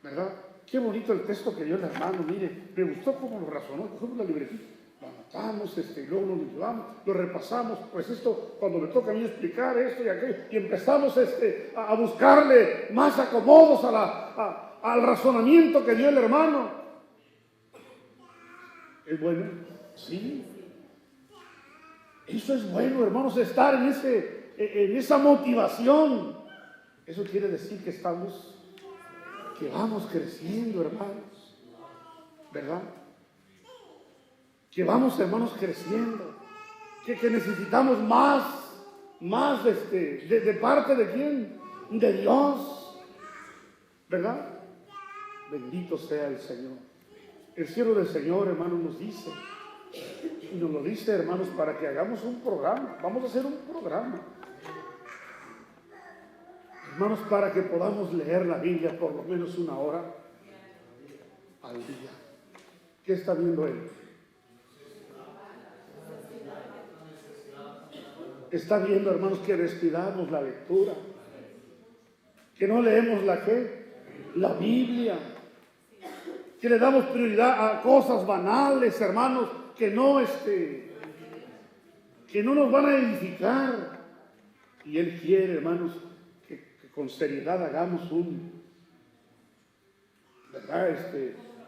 ¿verdad? Qué bonito el texto que dio el hermano, mire, me gustó cómo lo razonó, cogemos la libretita, lo anotamos, luego lo llevamos, lo repasamos, pues esto, cuando me toca a mí explicar esto y aquello, y empezamos a buscarle más acomodos al razonamiento que dio el hermano. ¿Es bueno? Sí. Eso es bueno, hermanos, estar en esa motivación. Eso quiere decir que vamos creciendo, hermanos, ¿verdad? Que vamos, hermanos, creciendo, que necesitamos más de parte de quién, de Dios, ¿verdad? Bendito sea el Señor. El siervo del Señor, hermanos, nos dice, y nos lo dice, hermanos, para que hagamos un programa. Vamos a hacer un programa, hermanos, para que podamos leer la Biblia por lo menos 1 hora al día. ¿Qué está viendo él? Está viendo, hermanos, que descuidamos la lectura, que no leemos la Biblia, que le damos prioridad a cosas banales, hermanos, que no nos van a edificar. Y él quiere, hermanos, que con seriedad hagamos ¿verdad?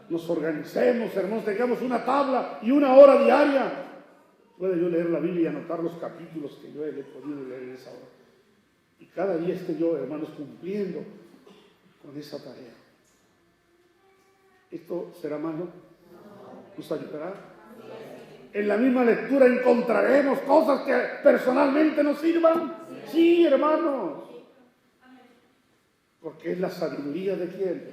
Nos organicemos, hermanos, tengamos una tabla y 1 hora diaria. Puede yo leer la Biblia y anotar los capítulos que yo he podido leer en esa hora. Y cada día esté yo, hermanos, cumpliendo con esa tarea. ¿Esto será malo? ¿Nos ayudará? En la misma lectura encontraremos cosas que personalmente nos sirvan. Sí, hermanos. Porque es la sabiduría de ¿quién?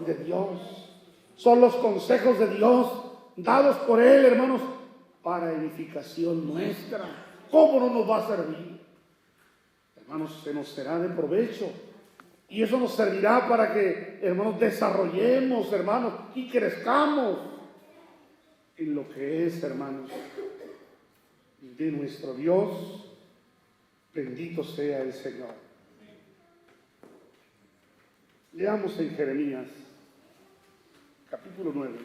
De Dios. Son los consejos de Dios dados por Él, hermanos, para edificación nuestra. ¿Cómo no nos va a servir? Hermanos, se nos será de provecho. Y eso nos servirá para que, hermanos, desarrollemos, hermanos, y crezcamos en lo que es, hermanos, de nuestro Dios. Bendito sea el Señor. Leamos en Jeremías, capítulo 9,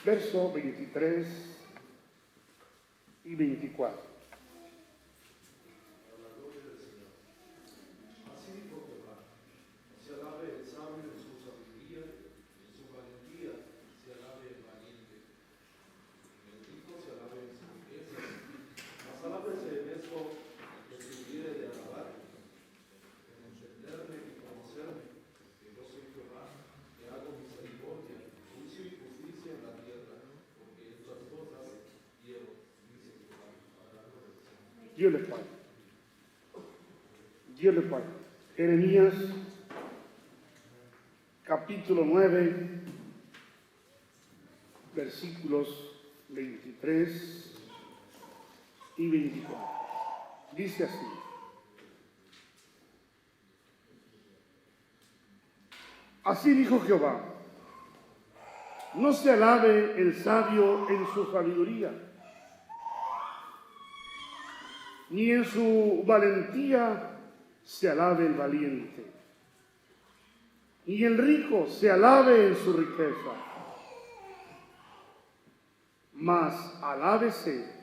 verso 23 y 24. Dios le pague. Dios le pague. Jeremías, capítulo 9, versículos 23 y 24. Dice así: así dijo Jehová, no se alabe el sabio en su sabiduría, ni en su valentía se alabe el valiente, ni el rico se alabe en su riqueza, mas alábese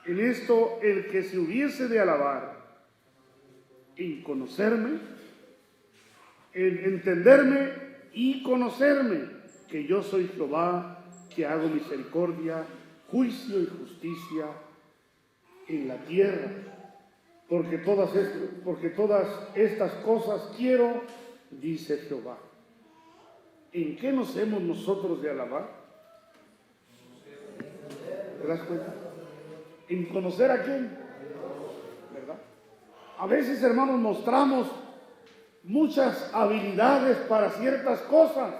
en esto el que se hubiese de alabar, en conocerme, en entenderme y conocerme, que yo soy Jehová, que hago misericordia, juicio y justicia en la tierra. Porque todas estas cosas quiero, dice Jehová. ¿En qué nos hemos nosotros de alabar? ¿Te das cuenta? ¿En conocer a quién? ¿Verdad? A veces, hermanos, mostramos muchas habilidades para ciertas cosas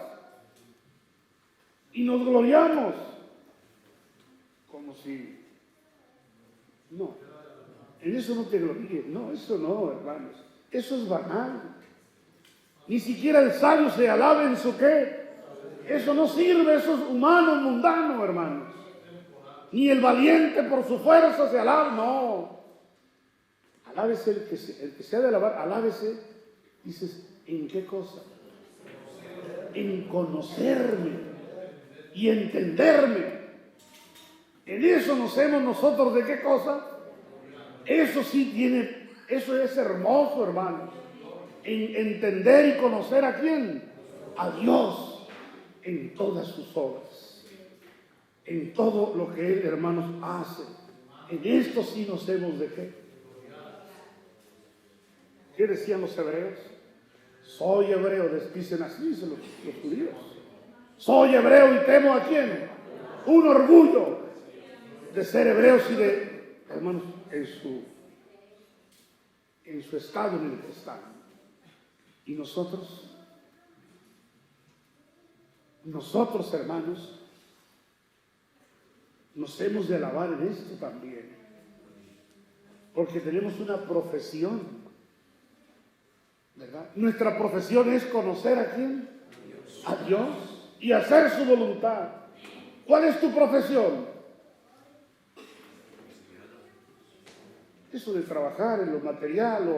y nos gloriamos como si... No, en eso no te gloríes. No, eso no, hermanos. Eso es banal. Ni siquiera el sabio se alaba en su qué. Eso no sirve, eso es humano, mundano, hermanos. Ni el valiente por su fuerza se alaba, no. Alábese el que se ha de alabar, alábese. Dices, ¿en qué cosa? En conocerme y entenderme. En eso nos hemos nosotros, ¿de qué cosa? Eso sí tiene, eso es hermoso, hermanos. En entender y conocer a quién, a Dios en todas sus obras, en todo lo que Él, hermanos, hace. En esto sí nos hemos de qué. ¿Qué decían los hebreos? Soy hebreo, dicen así los judíos. Soy hebreo y temo a quién. Un orgullo de ser hebreos y de, hermanos, en su estado en el que están. Y nosotros, hermanos, nos hemos de alabar en esto también, porque tenemos una profesión, ¿verdad? Nuestra profesión es conocer a quién, a Dios, y hacer su voluntad. ¿Cuál es tu profesión? Eso de trabajar en lo material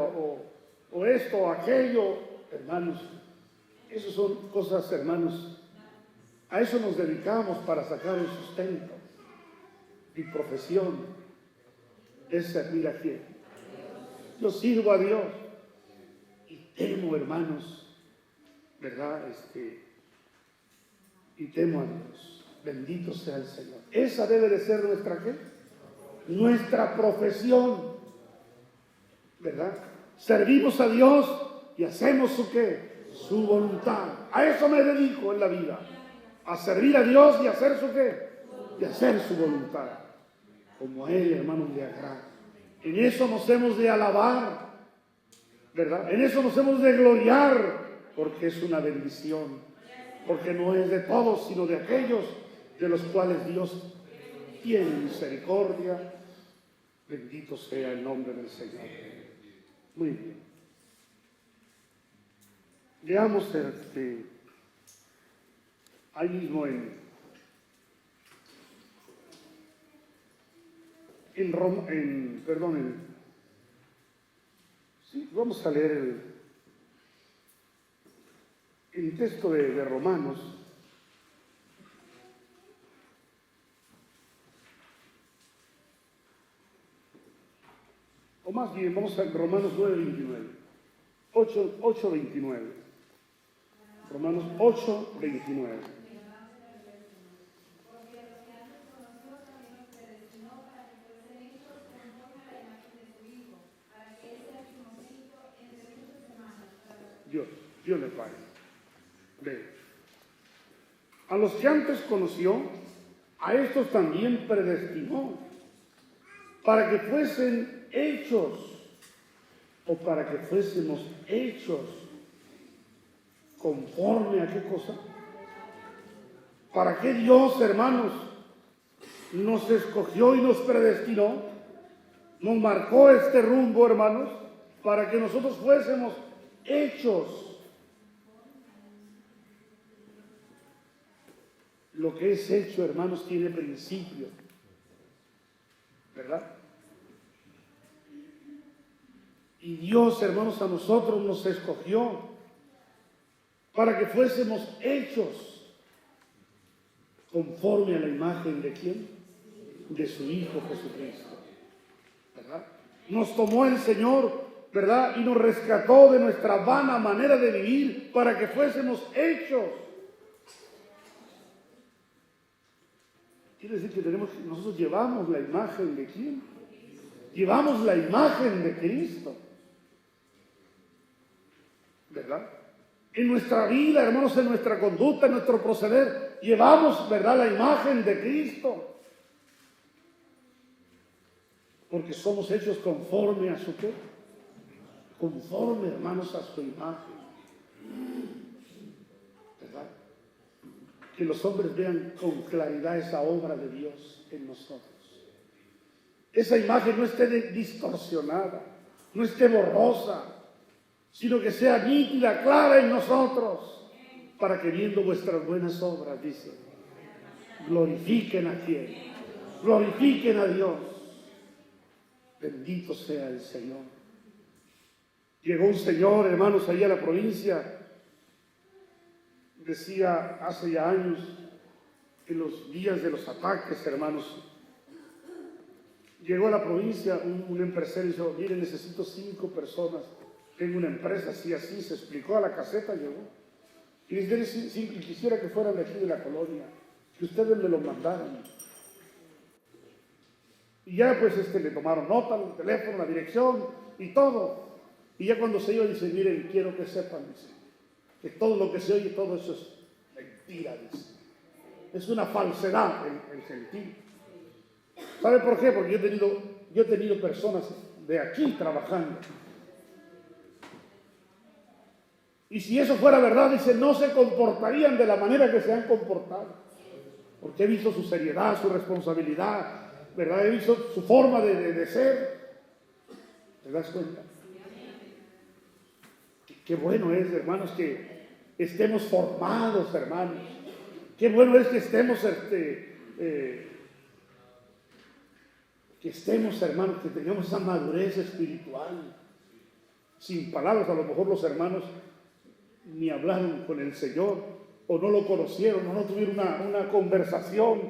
o esto o aquello, hermanos, eso son cosas, hermanos, a eso nos dedicamos para sacar el sustento. Mi profesión es servir a quién. Yo sirvo a Dios y temo, hermanos, ¿verdad? Y temo a Dios. Bendito sea el Señor. Esa debe de ser nuestra ¿qué? Nuestra profesión, ¿verdad? Servimos a Dios y hacemos su ¿qué? Su voluntad. A eso me dedico en la vida. A servir a Dios y hacer su ¿qué? Y hacer su voluntad. Como a Él, hermanos, le agrada. En eso nos hemos de alabar, ¿verdad? En eso nos hemos de gloriar, porque es una bendición. Porque no es de todos, sino de aquellos de los cuales Dios tiene misericordia. Bendito sea el nombre del Señor. Muy bien. Veamos ahí mismo sí, vamos a leer el texto de Romanos. O más bien, vamos a Romanos 9:29. 8:29. Romanos 8:29. Dios le pague. Ve. A los que antes conoció, a estos también predestinó, para que fuesen hechos, o para que fuésemos hechos, conforme a qué cosa. ¿Para qué Dios, hermanos, nos escogió y nos predestinó? Nos marcó este rumbo, hermanos, para que nosotros fuésemos hechos. Lo que es hecho, hermanos, tiene principio, ¿verdad? Y Dios, hermanos, a nosotros nos escogió para que fuésemos hechos conforme a la imagen de ¿quién? De su Hijo Jesucristo, ¿verdad? Nos tomó el Señor, ¿verdad? Y nos rescató de nuestra vana manera de vivir para que fuésemos hechos. Quiere decir que nosotros llevamos la imagen de ¿quién? Llevamos la imagen de Cristo, ¿verdad? En nuestra vida, hermanos, en nuestra conducta, en nuestro proceder, llevamos, ¿verdad?, la imagen de Cristo. Porque somos hechos conforme a su ¿qué? Conforme, hermanos, a su imagen. ¿Verdad? Que los hombres vean con claridad esa obra de Dios en nosotros. Esa imagen no esté distorsionada, no esté borrosa, sino que sea nítida, clara en nosotros, para que viendo vuestras buenas obras, dice, glorifiquen a quién, glorifiquen a Dios. Bendito sea el Señor. Llegó un señor, hermanos, allá a la provincia, decía hace ya años, en los días de los ataques, hermanos, llegó a la provincia un empresario y dijo, mire, necesito 5 personas, tengo una empresa así, se explicó a la caseta, llegó, y les dije, y quisiera que fueran de aquí de la colonia, que ustedes me lo mandaran. Y ya pues le tomaron nota, el teléfono, la dirección y todo. Y ya cuando se iba dice, miren, quiero que sepan, dice, que todo lo que se oye, todo eso es mentira, dice. Es una falsedad el gentil. ¿Sabe por qué? Porque yo he tenido personas de aquí trabajando. Y si eso fuera verdad, dice, no se comportarían de la manera que se han comportado. Porque he visto su seriedad, su responsabilidad, ¿verdad? He visto su forma de ser. ¿Te das cuenta? Qué bueno es, hermanos, que estemos formados, hermanos. Qué bueno es que estemos, hermanos, que tengamos esa madurez espiritual. Sin palabras, a lo mejor los hermanos ni hablaron con el Señor, o no lo conocieron, o no tuvieron una conversación,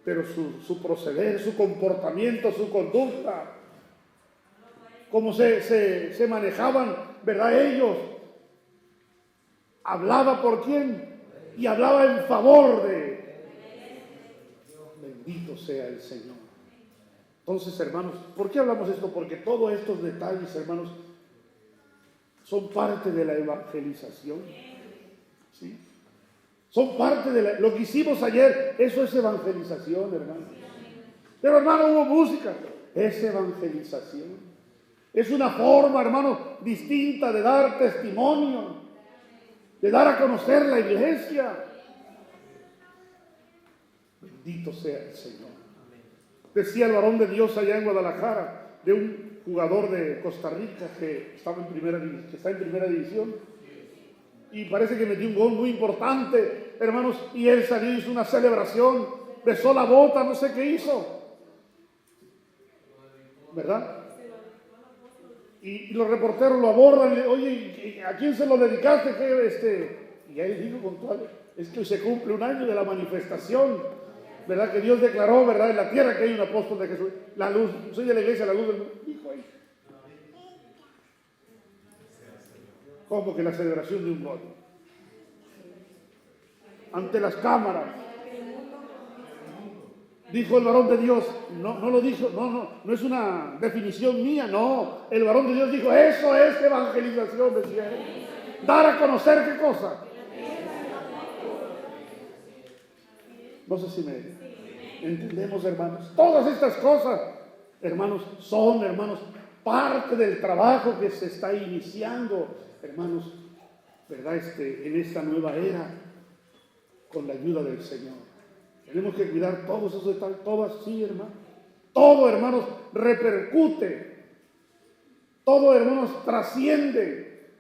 pero su proceder, su comportamiento, su conducta, cómo se manejaban, ¿verdad? Ellos, hablaba por quién, y hablaba en favor de, bendito sea el Señor. Entonces, hermanos, ¿por qué hablamos esto? Porque todos estos detalles, hermanos, son parte de la evangelización, ¿sí? Son parte de lo que hicimos ayer, eso es evangelización, hermano. Pero, hermano, hubo música, es evangelización. Es una forma, hermano, distinta de dar testimonio, de dar a conocer la iglesia. Bendito sea el Señor. Decía el varón de Dios allá en Guadalajara, de un jugador de Costa Rica que está en primera división, y parece que metió un gol muy importante, hermanos, y él salió, hizo una celebración, besó la bota, no sé qué hizo, ¿verdad? Y los reporteros lo abordan, oye, ¿a quién se lo dedicaste? Y ahí dijo con todo, es que se cumple un año de la manifestación, ¿verdad? Que Dios declaró, ¿verdad? En la tierra que hay un apóstol de Jesús, la luz, soy de la iglesia, la luz del mundo. Dijo ahí. ¿Cómo que la celebración de un gol? Ante las cámaras. Dijo el varón de Dios, no lo dijo, no es una definición mía, no. El varón de Dios dijo, eso es evangelización, decía él. Dar a conocer qué cosa. No sé si me entendemos, hermanos. Todas estas cosas, hermanos, son, hermanos, parte del trabajo que se está iniciando, hermanos, ¿verdad? En esta nueva era, con la ayuda del Señor. Tenemos que cuidar todos esos detalles, todas, sí, hermano. Todo, hermanos, repercute. Todo, hermanos, trasciende.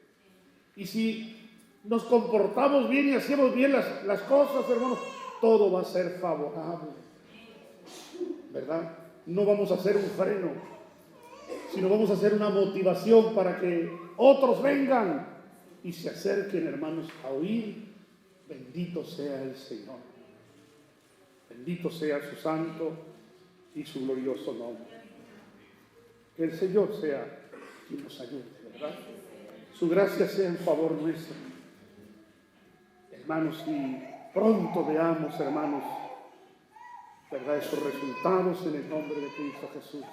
Y si nos comportamos bien y hacemos bien las cosas, hermanos, todo va a ser favorable. ¿Verdad? No vamos a hacer un freno, sino vamos a hacer una motivación para que otros vengan y se acerquen, hermanos, a oír. Bendito sea el Señor. Bendito sea su santo y su glorioso nombre. Que el Señor sea quien nos ayude, ¿verdad? Su gracia sea en favor nuestro. Hermanos, y pronto veamos, hermanos, ¿verdad? Esos resultados en el nombre de Cristo Jesús.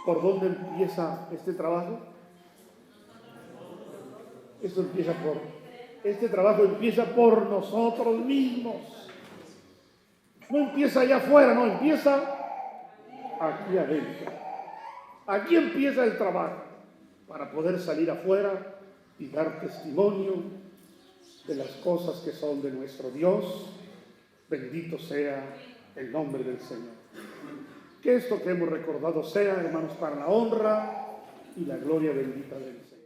¿Por dónde empieza este trabajo? Este trabajo empieza por nosotros mismos. No empieza allá afuera, no, empieza aquí adentro. Aquí empieza el trabajo para poder salir afuera y dar testimonio de las cosas que son de nuestro Dios. Bendito sea el nombre del Señor. Que esto que hemos recordado sea, hermanos, para la honra y la gloria bendita del Señor.